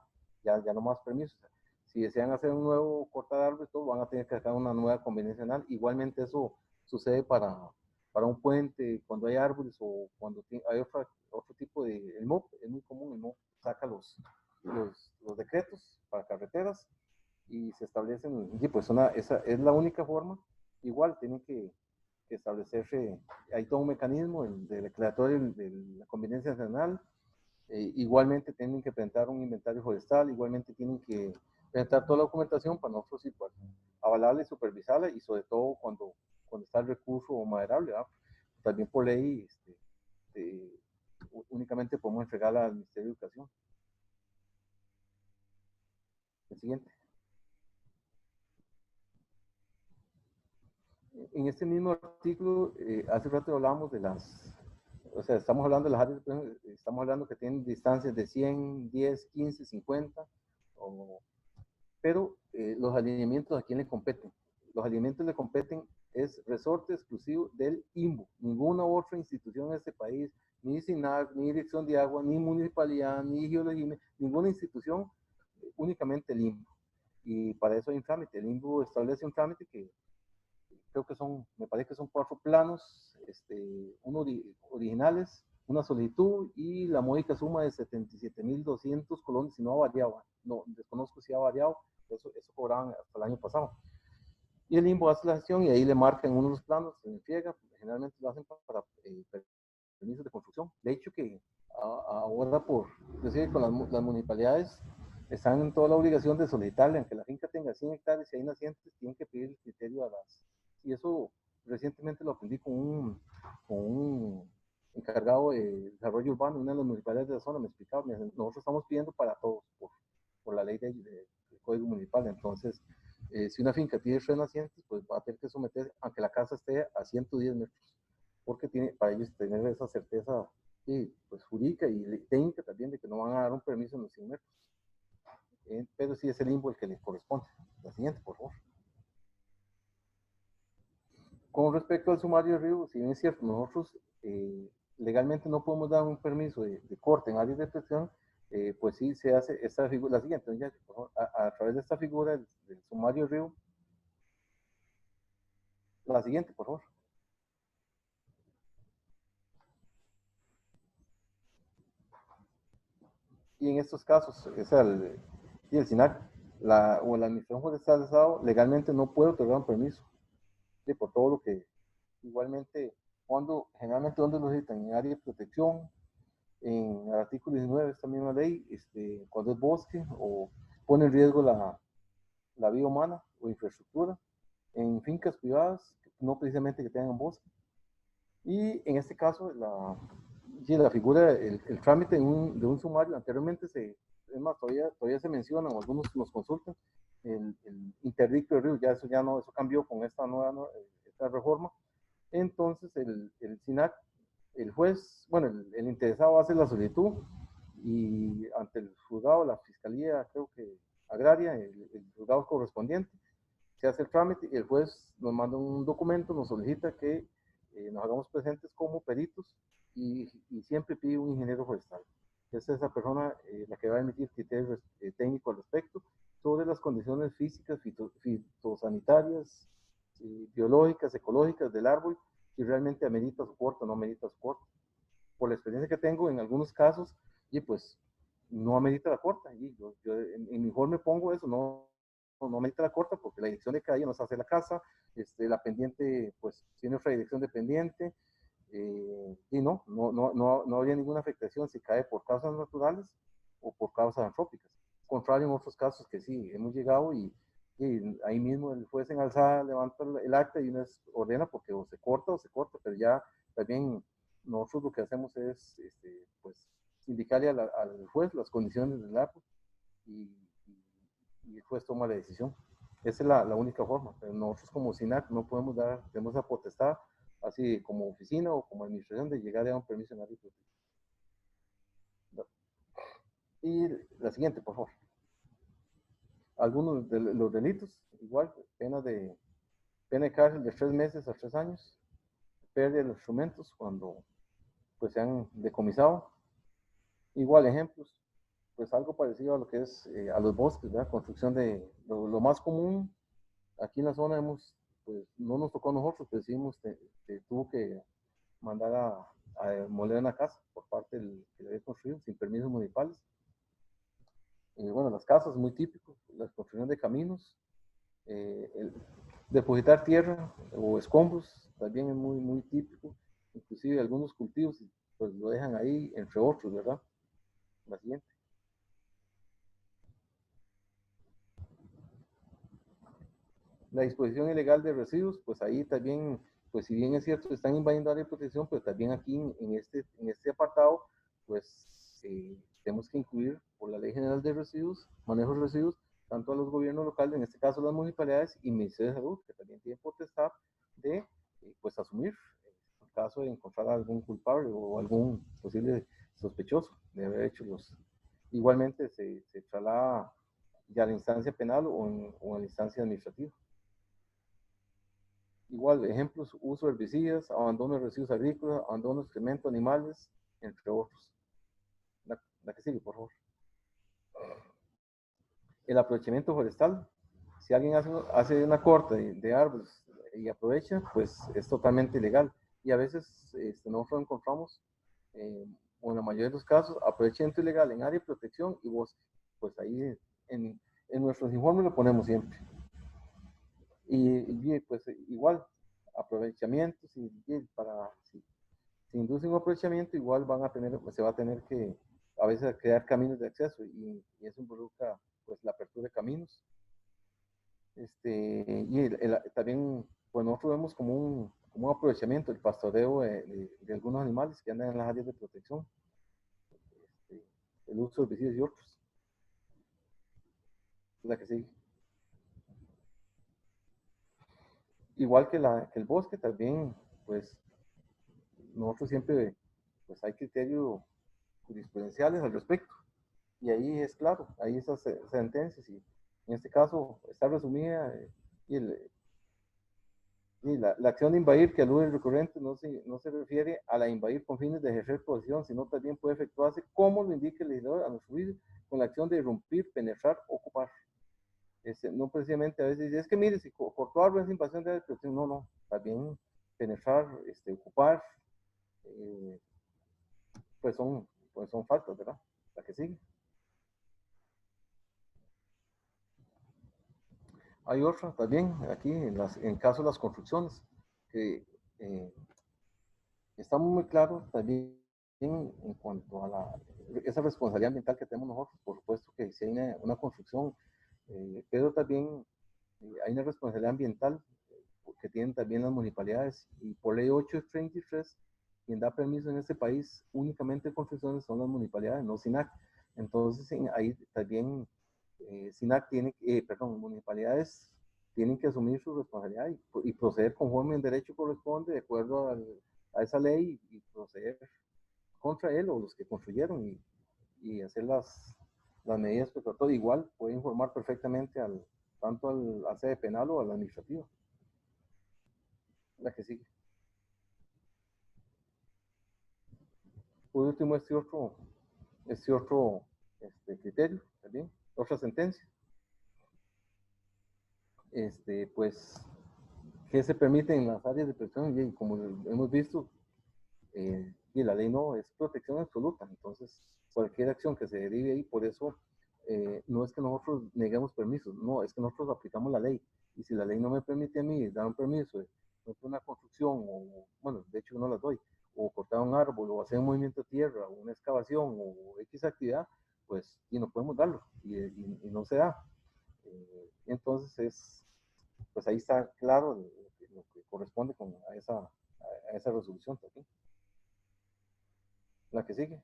no más permisos. Si desean hacer un nuevo corta de árboles, van a tener que sacar una nueva conveniencia nacional. Igualmente eso sucede para un puente, cuando hay árboles o cuando hay otro tipo de... El MOP es muy común, el MOP saca los decretos para carreteras y se establecen, y pues esa es la única forma igual tienen que establecerse, hay todo un mecanismo, el del declaratorio de la conveniencia nacional, igualmente tienen que presentar un inventario forestal, igualmente tienen que presentar toda la documentación para nosotros y para avalarla y supervisarla, y sobre todo cuando está el recurso maderable, ¿verdad? También por ley únicamente podemos entregarla al Ministerio de Educación. El siguiente. En este mismo artículo, hace rato hablamos de o sea, estamos hablando de las áreas, estamos hablando que tienen distancias de 100, 10, 15, 50, pero los alineamientos a quién le competen. Los alineamientos le competen es resorte exclusivo del INBU. Ninguna otra institución en este país, ni SINAC, ni Dirección de Agua, ni Municipalidad, ni Geología, ninguna institución, únicamente el INBU. Y para eso hay un trámite. El INBU establece un trámite que creo que me parece que son 4 planos, uno originales, una solicitud y la módica suma de 77.200 colones, si no ha variado, no, desconozco si ha variado, eso cobraban hasta el año pasado. Y el INBU hace la gestión y ahí le marcan uno de los planos, se entrega, generalmente lo hacen para permisos de construcción. De hecho que ahora por decir con las municipalidades están en toda la obligación de solicitarle, aunque la finca tenga 100 hectáreas y hay nacientes, tienen que pedir el criterio y eso recientemente lo aprendí con un encargado de desarrollo urbano, una de las municipalidades de la zona me explicaba, nosotros estamos pidiendo para todos por la ley del Código Municipal. Entonces, si una finca tiene 3 nacientes, pues va a tener que someter, aunque la casa esté a 110 metros, porque para ellos tener esa certeza pues, jurídica y técnica también de que no van a dar un permiso en los 100 metros. Pero sí es el INBU el que les corresponde. La siguiente, por favor. Con respecto al sumario de río, si bien es cierto, nosotros legalmente no podemos dar un permiso de corte en áreas de protección, pues sí se hace esta figura, la siguiente, ya, por favor, a través de esta figura del sumario de río. La siguiente, por favor. Y en estos casos, el SINAC o la Administración Forestal del Estado legalmente no puede otorgar un permiso, por todo lo que igualmente, generalmente donde lo necesitan, en área de protección, en el artículo 19 de esta misma ley, cuando es bosque o pone en riesgo la vida humana o infraestructura, en fincas privadas, no precisamente que tengan bosque. Y en este caso, la figura, el trámite de un sumario, anteriormente es más, todavía se menciona, o algunos nos consultan, el interdicto de río, ya eso cambió con esta nueva esta reforma. Entonces, el SINAC, el juez, bueno, el interesado hace la solicitud y ante el juzgado, la fiscalía, creo que agraria, el juzgado correspondiente, se hace el trámite y el juez nos manda un documento, nos solicita que nos hagamos presentes como peritos y siempre pide un ingeniero forestal. Es esa persona la que va a emitir criterios técnicos al respecto sobre las condiciones físicas, fitosanitarias, biológicas, ecológicas del árbol, si realmente amerita su corte o no amerita su corte. Por la experiencia que tengo en algunos casos, y pues no amerita la corta. Y yo en mi informe pongo eso, no amerita la corta porque la dirección de calle nos hace la casa, la pendiente pues tiene otra dirección de pendiente, y no habría ninguna afectación si cae por causas naturales o por causas antrópicas. Contrario en otros casos que sí, hemos llegado y ahí mismo el juez en alzada levanta el acta y uno ordena porque o se corta, pero ya también nosotros lo que hacemos es pues indicarle al juez las condiciones del árbol y el juez toma la decisión. Esa es la única forma. Pero nosotros como SINAC no tenemos la potestad, así como oficina o como administración, de llegar a un permiso en área protectiva. Y la siguiente, por favor. Algunos de los delitos, igual, pena de cárcel de 3 meses a 3 años, pérdida de los instrumentos cuando pues se han decomisado. Igual ejemplos, pues algo parecido a lo que es a los bosques, ¿verdad? Construcción de lo más común. Aquí en la zona pues no nos tocó a nosotros, pero sí tuvo que mandar a demoler una casa por parte del que le había construido sin permisos municipales. Bueno, las casas, muy típico, la construcción de caminos, Depositar tierra o escombros también es muy, muy típico. Inclusive algunos cultivos pues lo dejan ahí, entre otros, ¿verdad? La siguiente. La disposición ilegal de residuos, pues ahí también, pues si bien es cierto, están invadiendo área de protección, pero también aquí en este apartado, pues tenemos que incluir por la Ley General de Residuos, manejo de residuos, tanto a los gobiernos locales, en este caso las municipalidades y Ministerio de Salud, que también tienen potestad de pues asumir en caso de encontrar algún culpable o algún posible sospechoso de haber hecho los. Igualmente se traslada ya a la instancia penal o en la instancia administrativa. Igual, ejemplos, uso de herbicidas, abandono de residuos agrícolas, abandono de excremento de animales, entre otros. La que sigue, por favor. El aprovechamiento forestal. Si alguien hace una corta de árboles y aprovecha, pues es totalmente ilegal. Y a veces nosotros encontramos, o en la mayoría de los casos, aprovechamiento ilegal en área de protección y bosque. Pues ahí en nuestros informes lo ponemos siempre. Y pues igual, aprovechamientos si inducen un aprovechamiento, igual se va a tener que a veces crear caminos de acceso y eso involucra pues la apertura de caminos. También pues nosotros vemos como un aprovechamiento el pastoreo de algunos animales que andan en las áreas de protección, el uso de herbicidas y otros. La que sigue. Igual que el bosque también, pues nosotros siempre, pues hay criterios jurisprudenciales al respecto. Y ahí es claro, ahí esas sentencias, y en este caso está resumida, la acción de invadir que alude el recurrente no se refiere a la invadir con fines de ejercer posesión, sino también puede efectuarse, como lo indica el legislador, a nuestro juicio, con la acción de irrumpir, penetrar, ocupar. No precisamente a veces dice, es que mire, si cortó árboles es invasión de protección. No, también penetrar, ocupar, pues son faltas, ¿verdad? La que sigue. Hay otra también aquí en caso de las construcciones, que estamos muy claros también en cuanto a esa responsabilidad ambiental que tenemos nosotros. Por supuesto que si hay una construcción, pero también hay una responsabilidad ambiental que tienen también las municipalidades, y por ley 833, quien da permiso en este país únicamente de construcciones son las municipalidades, no SINAC. Entonces ahí también municipalidades tienen que asumir su responsabilidad y proceder conforme el derecho corresponde, de acuerdo a esa ley, y proceder contra él o los que construyeron y hacer las medidas precautorias. Igual puede informar perfectamente tanto al sede penal o al administrativo. La que sigue. Por último, este otro criterio también, otra sentencia. Pues, ¿qué se permite en las áreas de protección? Y como hemos visto, y la ley no es protección absoluta, entonces cualquier acción que se derive ahí, por eso no es que nosotros neguemos permisos, no, es que nosotros aplicamos la ley, y si la ley no me permite a mí dar un permiso de una construcción, o bueno, de hecho no las doy, o cortar un árbol, o hacer un movimiento de tierra, o una excavación, o X actividad, pues, y no podemos darlo, y no se da. Entonces pues ahí está claro lo que corresponde a esa resolución también. La que sigue.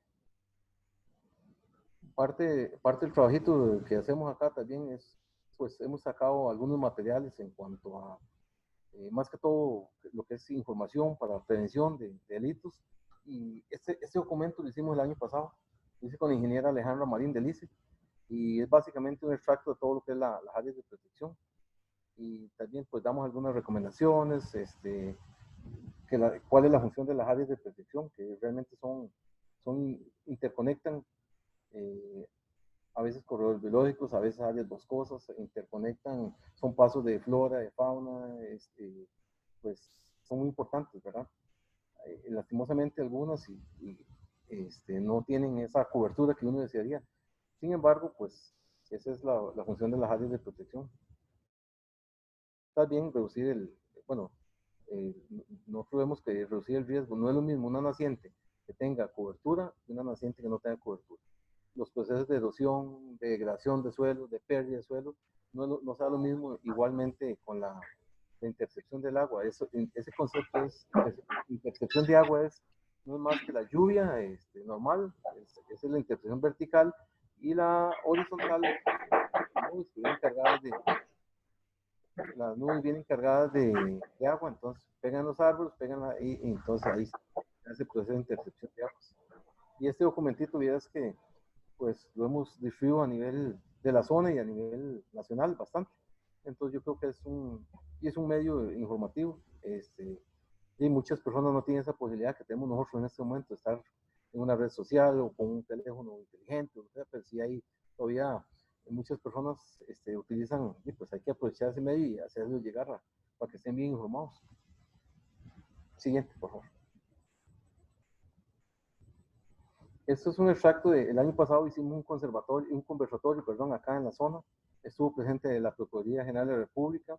Parte del trabajito que hacemos acá también pues hemos sacado algunos materiales en cuanto a, más que todo, lo que es información para prevención de delitos. Y este documento lo hicimos el año pasado, lo hice con la ingeniera Alejandra Marín del ICE, y es básicamente un extracto de todo lo que es las áreas de protección. Y también pues damos algunas recomendaciones, cuál es la función de las áreas de protección, que realmente interconectan a veces corredores biológicos, a veces áreas boscosas, interconectan, son pasos de flora, de fauna, pues son muy importantes, ¿verdad? Lastimosamente algunas no tienen esa cobertura que uno desearía. Sin embargo, pues esa es la función de las áreas de protección. está bien reducir bueno, nosotros vemos que reducir el riesgo no es lo mismo una naciente que tenga cobertura y una naciente que no tenga cobertura. Los procesos de erosión, de degradación de suelo, de pérdida de suelo, no sea lo mismo igualmente con la intercepción del agua. Ese concepto intercepción de agua no es más que la lluvia normal, es la intercepción vertical, y la horizontal, las nubes vienen cargadas de agua, entonces pegan los árboles, pegan ahí, y entonces ahí se hace el proceso de intercepción de aguas. Y este documentito, vieras que pues lo hemos distribuido a nivel de la zona y a nivel nacional bastante. Entonces yo creo que es un medio informativo. Y muchas personas no tienen esa posibilidad que tenemos nosotros en este momento, de estar en una red social o con un teléfono inteligente, pero sí hay todavía muchas personas utilizan, y pues hay que aprovechar ese medio y hacerlo llegar para que estén bien informados. Siguiente, por favor. Esto es un extracto del año pasado. Hicimos un conversatorio, acá en la zona. Estuvo presente la Procuraduría General de la República,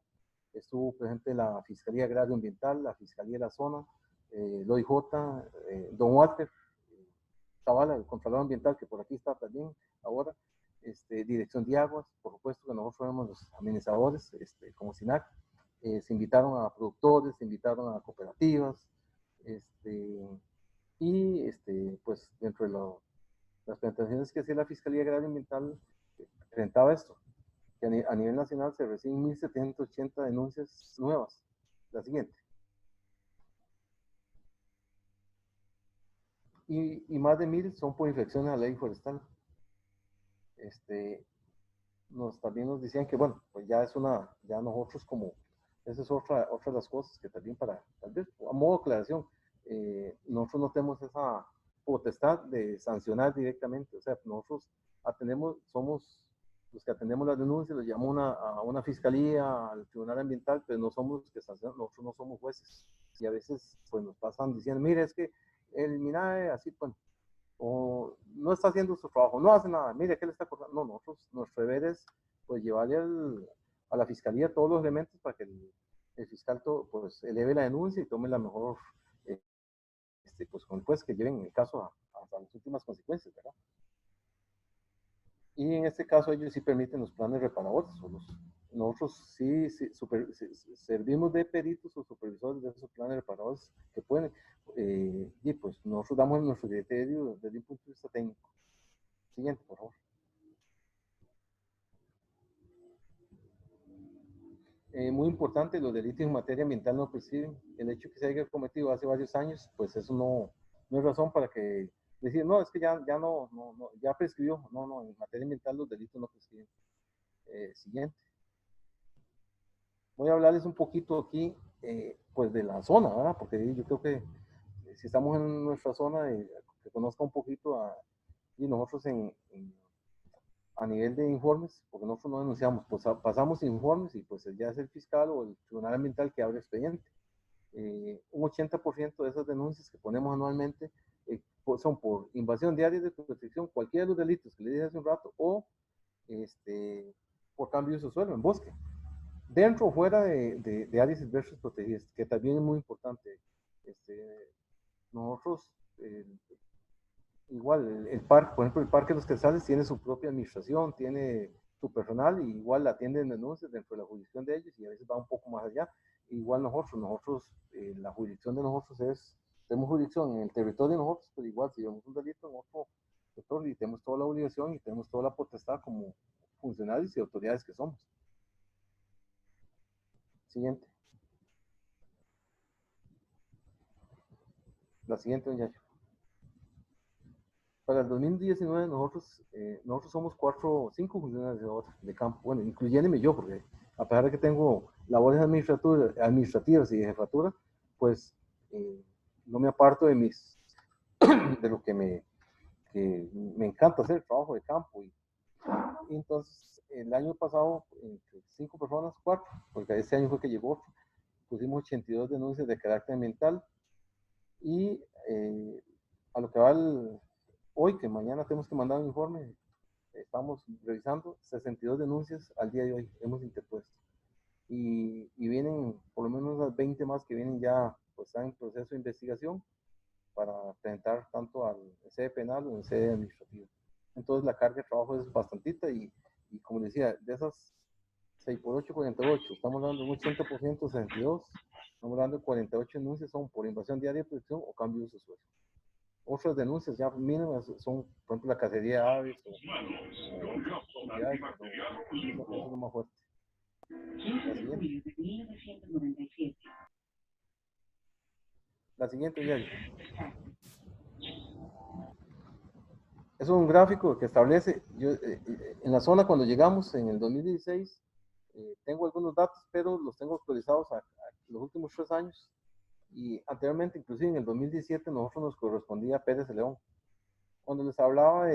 estuvo presente la Fiscalía Agrario Ambiental, la Fiscalía de la Zona, el OIJ, don Walter Zavala, el Contralor Ambiental, que por aquí está también ahora, Dirección de Aguas, por supuesto que nosotros somos los administradores, como SINAC. Se invitaron a productores, se invitaron a cooperativas, y pues dentro de las presentaciones que hacía la Fiscalía Agraria Ambiental, presentaba esto, que a nivel nacional se reciben 1.780 denuncias nuevas. La siguiente. Y más de 1.000 son por infracciones a la ley forestal. También nos decían que, bueno, pues ya nosotros como, esa es otra de las cosas que también tal vez, a modo de aclaración, nosotros no tenemos esa potestad de sancionar directamente. O sea, nosotros somos los que atendemos las denuncias, los llamamos a una fiscalía, al tribunal ambiental, pero no somos los que sancionan, nosotros no somos jueces. Y a veces pues nos pasan diciendo, mire, es que el MINAE así, bueno, o no está haciendo su trabajo, no hace nada, mire, ¿qué le está acordando? No, nuestro deber es pues llevarle a la fiscalía todos los elementos para que el fiscal pues eleve la denuncia y tome la mejor, pues con el juez que lleven el caso a las últimas consecuencias, ¿verdad? Y en este caso ellos sí permiten los planes reparadores. Nosotros sí servimos de peritos o supervisores de esos planes reparadores que pueden, y pues nosotros damos nuestro criterio desde un punto de vista técnico. Siguiente, por favor. Muy importante, los delitos en materia ambiental no prescriben. El hecho que se haya cometido hace varios años, pues eso no es razón para que decir, no, es que ya prescribió. No, en materia ambiental los delitos no prescriben. Siguiente. Voy a hablarles un poquito aquí, pues de la zona, ¿verdad? Porque yo creo que si estamos en nuestra zona, que conozca un poquito y nosotros a nivel de informes, porque nosotros no denunciamos, pues pasamos informes y pues ya es el fiscal o el tribunal ambiental que abre expediente. Un 80% de esas denuncias que ponemos anualmente son por invasión de áreas de protección, cualquiera de los delitos que le dije hace un rato, o por cambio de uso suelo en bosque, dentro o fuera de áreas silvestres protegidas, que también es muy importante. Nosotros, igual, el parque, por ejemplo, el Parque de los Quetzales tiene su propia administración, tiene su personal, y igual atienden denuncias dentro de la jurisdicción de ellos, y a veces va un poco más allá. Igual nosotros, la jurisdicción de nosotros tenemos jurisdicción en el territorio de nosotros, pero igual si vemos un delito en otro sector, y tenemos toda la obligación y tenemos toda la potestad como funcionarios y autoridades que somos. Siguiente. La siguiente, don Yayo. Para el 2019 nosotros somos 5 funcionarios de campo, bueno, incluyéndome yo, porque a pesar de que tengo labores administrativas y de jefatura, pues no me aparto de lo que me encanta hacer, trabajo de campo. Y entonces el año pasado, 5 personas, 4, porque este año fue que llegó otro, pusimos 82 denuncias de carácter ambiental, y a lo que va hoy, que mañana tenemos que mandar un informe, estamos revisando 62 denuncias al día de hoy, hemos interpuesto. y vienen por lo menos unas 20 más que vienen ya, pues están en proceso de investigación para presentar tanto al sede penal o en sede administrativa. Entonces la carga de trabajo es bastantita y como decía, de esas 6 por 8, 48, estamos hablando de un 80%, 62, estamos hablando de 48 denuncias son por invasión diaria de protección o cambio de uso de suelo. Otras denuncias ya mínimas son, por ejemplo, la cacería de aves o propiedades, pero eso es lo más fuerte. La siguiente, ya. Es un gráfico que establece, en la zona cuando llegamos en el 2016, tengo algunos datos, pero los tengo actualizados a los últimos 3 años. Y anteriormente, inclusive en el 2017, nosotros nos correspondía Pérez de León. Cuando les hablaba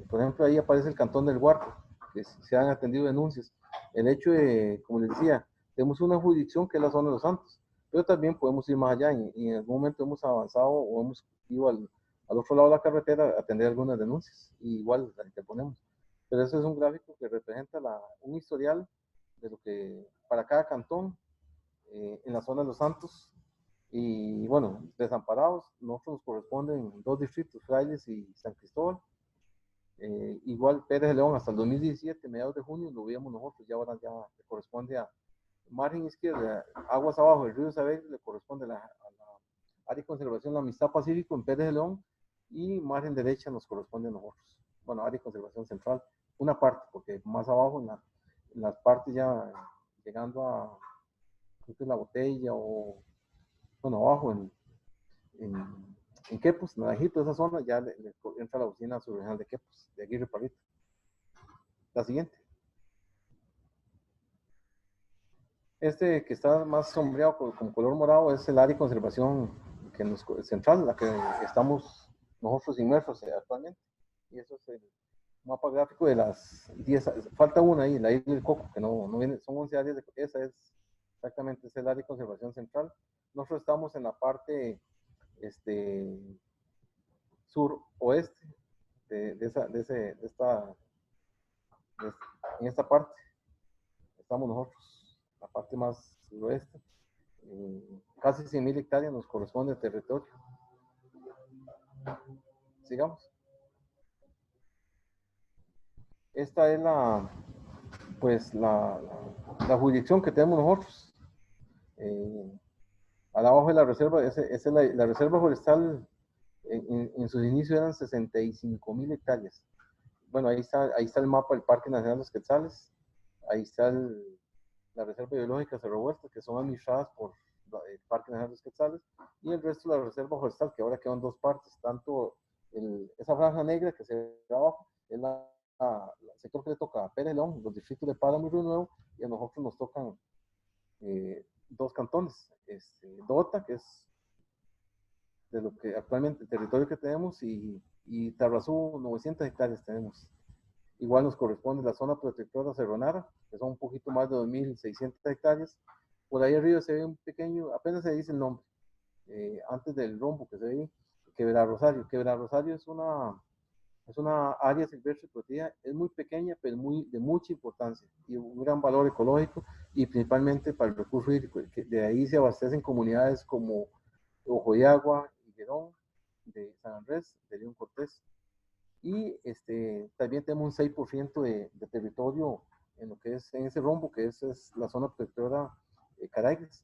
por ejemplo, ahí aparece el Cantón del Huarco, que se han atendido denuncias. El hecho de, como les decía, tenemos una jurisdicción que es la zona de los Santos, pero también podemos ir más allá y en algún momento hemos avanzado o hemos ido al otro lado de la carretera a atender algunas denuncias y igual la interponemos. Pero eso es un gráfico que representa un historial de lo que para cada cantón en la zona de los Santos. Y bueno, desamparados, nosotros nos corresponden 2 distritos, Frailes y San Cristóbal. Igual Pérez de León hasta el 2017, mediados de junio, lo veíamos nosotros, ya ahora ya le corresponde a margen izquierda, aguas abajo del río Isabel, le corresponde a la área de conservación de la Amistad Pacífico en Pérez de León, y margen derecha nos corresponde a nosotros. Bueno, área de conservación central, una parte, porque más abajo en las partes ya llegando a, creo que es La Botella o, bueno, abajo en Quepos, Naranjito, esa zona, ya le entra la oficina subregional de Quepos, de Aguirre Palito. La siguiente. Este que está más sombreado con color morado es el área de conservación central, la que estamos nosotros inmersos actualmente. Y eso es el mapa gráfico de las 10, falta una ahí, la isla del Coco, que no viene, son 11 áreas, esa es exactamente, es el área de conservación central. Nosotros estamos en la parte sur-oeste en esta parte estamos nosotros, la parte más suroeste. Casi 100.000 hectáreas nos corresponde el territorio. Sigamos. Esta es la jurisdicción que tenemos nosotros. Al abajo de la reserva, esa es la reserva forestal. En sus inicios eran 65.000 hectáreas. Bueno, ahí está el mapa del Parque Nacional de los Quetzales. Ahí está la Reserva Biológica Cerro Huerta, que son administradas por el Parque Nacional de los Quetzales, y el resto de la Reserva Forestal, que ahora quedan 2 partes, tanto esa franja negra que se ve abajo, es el sector que le toca a Pérez León, los distritos de Páramo y Río Nuevo, y a nosotros nos tocan 2 cantones, Dota, que es de lo que actualmente el territorio que tenemos, y Tarrazú, 900 hectáreas tenemos. Igual nos corresponde la zona protectora Cerronara, que son un poquito más de 2.600 hectáreas. Por ahí arriba se ve un pequeño, apenas se dice el nombre, antes del rombo que se ve, Quebrada Rosario. Quebrada Rosario es una área silvestre protegida, es muy pequeña, pero de mucha importancia y un gran valor ecológico, y principalmente para el recurso hídrico, que de ahí se abastecen comunidades como Ojo de Agua, Higuerón, de San Andrés, de León Cortés. Y también tenemos un 6% de territorio en lo que es en ese rombo, que es la zona protectora Caraigles.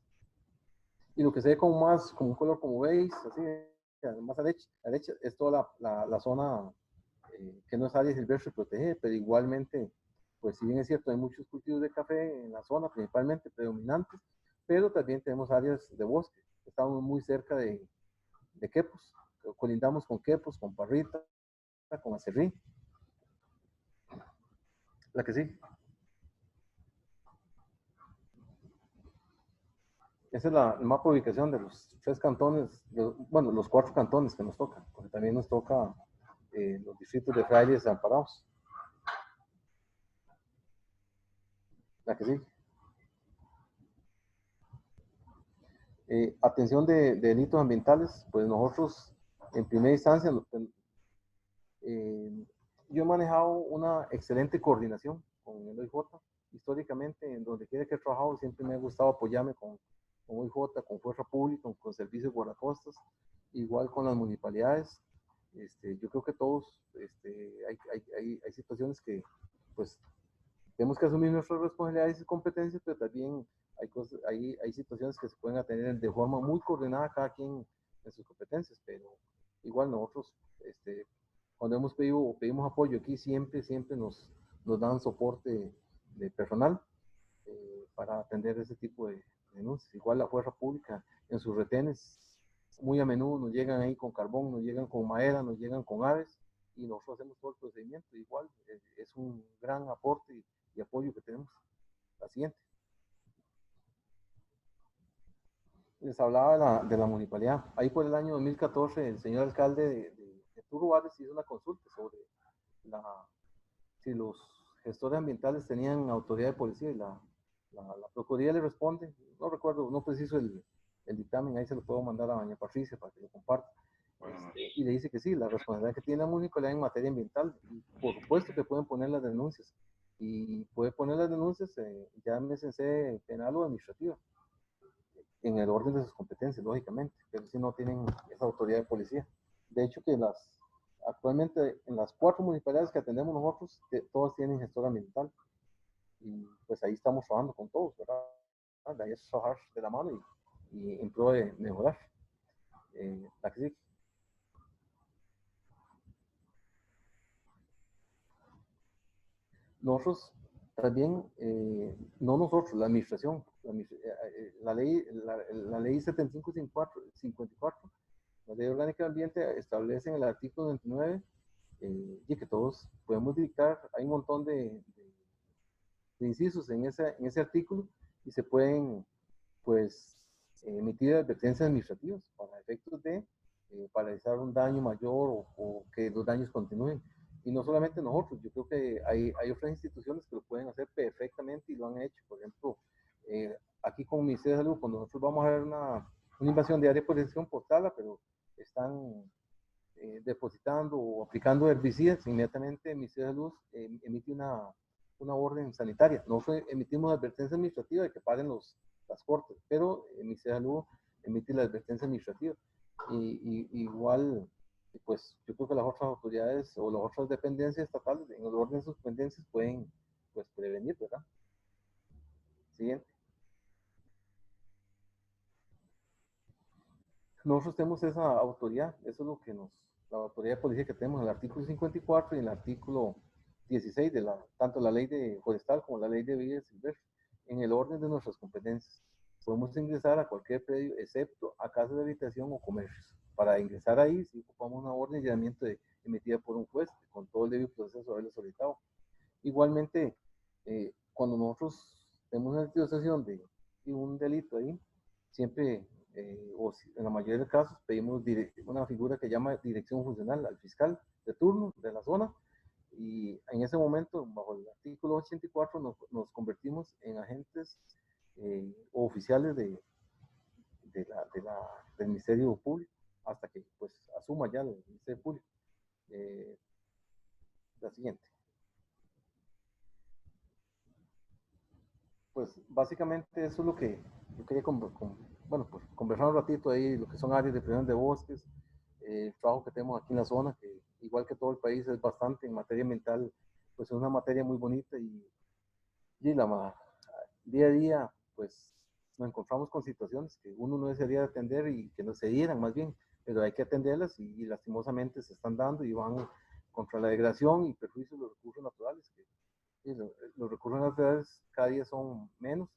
Y lo que se ve como un color como beige, así, más a la derecha es toda la zona que no es área silvestre protegida, pero igualmente, pues si bien es cierto, hay muchos cultivos de café en la zona, principalmente predominantes, pero también tenemos áreas de bosque. Estamos muy cerca de Quepos, colindamos con Quepos, con Parrita, con Acerrí. La que sí. Esa es el mapa de ubicación de los 3 cantones, bueno, los 4 cantones que nos tocan, porque también nos toca los distritos de Frailes y Desamparados. La que sí. Atención de delitos ambientales, pues nosotros en primera instancia yo he manejado una excelente coordinación con el OIJ históricamente, en donde quiera que he trabajado, siempre me ha gustado apoyarme con OIJ, con Fuerza Pública, con servicios guardacostas, igual con las municipalidades. Yo creo que todos, hay situaciones que, pues, tenemos que asumir nuestras responsabilidades y competencias, pero también hay situaciones que se pueden atender de forma muy coordinada cada quien en sus competencias, pero igual nosotros, cuando hemos pedido o pedimos apoyo aquí, siempre nos dan soporte de personal para atender ese tipo de denuncias. Igual la fuerza pública en sus retenes, muy a menudo nos llegan ahí con carbón, nos llegan con madera, nos llegan con aves, y nosotros hacemos todo el procedimiento. Igual es un gran aporte y apoyo que tenemos. La siguiente. Les hablaba de la municipalidad. Ahí por el año 2014, el señor alcalde de Turuares hizo una consulta sobre si los gestores ambientales tenían autoridad de policía, y la Procuraduría le responde, no recuerdo, no preciso el dictamen, ahí se lo puedo mandar a doña Patricia para que lo comparta. Y le dice que sí, la responsabilidad que tiene la municipalidad en materia ambiental, y por supuesto que pueden poner las denuncias, y puede poner las denuncias, llámese penal o administrativa, en el orden de sus competencias, lógicamente, pero si no tienen esa autoridad de policía. De hecho, que actualmente en las 4 municipalidades que atendemos nosotros, todas tienen gestor ambiental, y pues ahí estamos trabajando con todos, ¿verdad? Ahí es trabajar de la mano y en pro de mejorar. La que sí. Nosotros también, no nosotros, la administración, la ley 7554, la ley orgánica del ambiente, establece en el artículo 29 y que todos podemos dictar, hay un montón de incisos en ese artículo, y se pueden, pues, emitir advertencias administrativas para efectos de paralizar un daño mayor o que los daños continúen. Y no solamente nosotros, yo creo que hay otras instituciones que lo pueden hacer perfectamente y lo han hecho. Por ejemplo, aquí con el Ministerio de Salud, cuando nosotros vamos a ver una invasión de área de protección por tala, pero están depositando o aplicando herbicidas, inmediatamente el Ministerio de Salud emite una orden sanitaria. Nosotros emitimos advertencia administrativa de que paguen las cortes, pero el Ministerio de Salud emite la advertencia administrativa. Igual, pues yo creo que las otras autoridades o las otras dependencias estatales en el orden de sus dependencias pueden, pues, prevenir, ¿verdad? Siguiente. Nosotros tenemos esa autoridad, eso es lo que la autoridad de policía que tenemos en el artículo 54 y en el artículo 16 de tanto la ley de forestal como la ley de vida silvestre, en el orden de nuestras competencias. Podemos ingresar a cualquier predio, excepto a casas de habitación o comercios. Para ingresar ahí, si ocupamos una orden de allanamiento emitida por un juez, con todo el debido proceso haberlo solicitado. Igualmente, cuando nosotros tenemos una situación de un delito ahí, siempre, o en la mayoría de los casos, pedimos una figura que llama dirección funcional al fiscal de turno de la zona, y en ese momento, bajo el artículo 84, nos convertimos en agentes o oficiales del Ministerio Público, hasta que, pues, asuma ya el Ministerio Público. La siguiente. Pues básicamente eso es lo que yo quería pues, conversar un ratito ahí, lo que son áreas de protección de bosques, el trabajo que tenemos aquí en la zona, que igual que todo el país es bastante en materia ambiental, pues es una materia muy bonita, y día a día pues nos encontramos con situaciones que uno no desearía atender y que no se dieran más bien, pero hay que atenderlas, y lastimosamente se están dando y van contra la degradación y perjuicio de los recursos naturales, que los recursos naturales cada día son menos,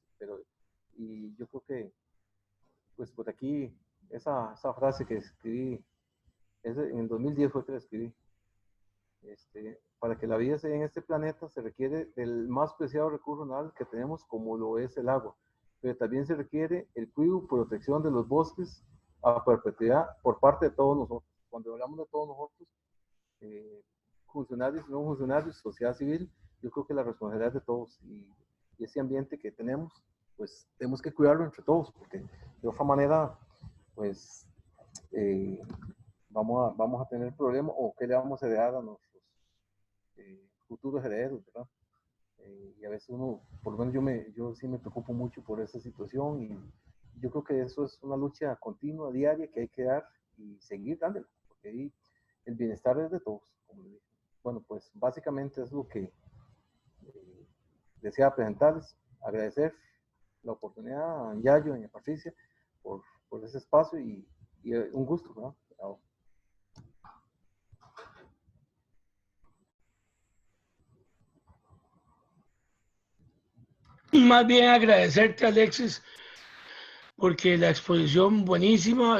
y yo creo que, pues por aquí, esa frase que escribí, en el 2010 fue que la escribí, para que la vida se dé en este planeta se requiere del más preciado recurso natural que tenemos, como lo es el agua, pero también se requiere el cuidado y protección de los bosques a perpetuidad por parte de todos nosotros. Cuando hablamos de todos nosotros, funcionarios y no funcionarios, sociedad civil, yo creo que la responsabilidad es de todos, y ese ambiente que tenemos, pues tenemos que cuidarlo entre todos, porque de otra manera, pues vamos a tener problemas, o qué le vamos a heredar a nuestros futuros herederos, ¿verdad? Y a veces uno, por lo menos yo sí me preocupo mucho por esa situación y yo creo que eso es una lucha continua, diaria, que hay que dar y seguir dándole, porque ahí el bienestar es de todos, como le dije. Bueno, pues básicamente es lo que deseaba presentarles, agradecer la oportunidad a Yayo y a Patricia por ese espacio y un gusto, ¿no? Más bien agradecerte, Alexis, porque la exposición buenísima,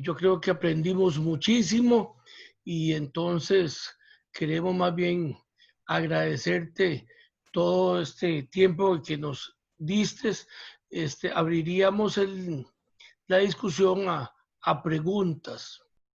yo creo que aprendimos muchísimo y entonces queremos más bien agradecerte todo este tiempo que nos diste. Abriríamos la discusión a preguntas.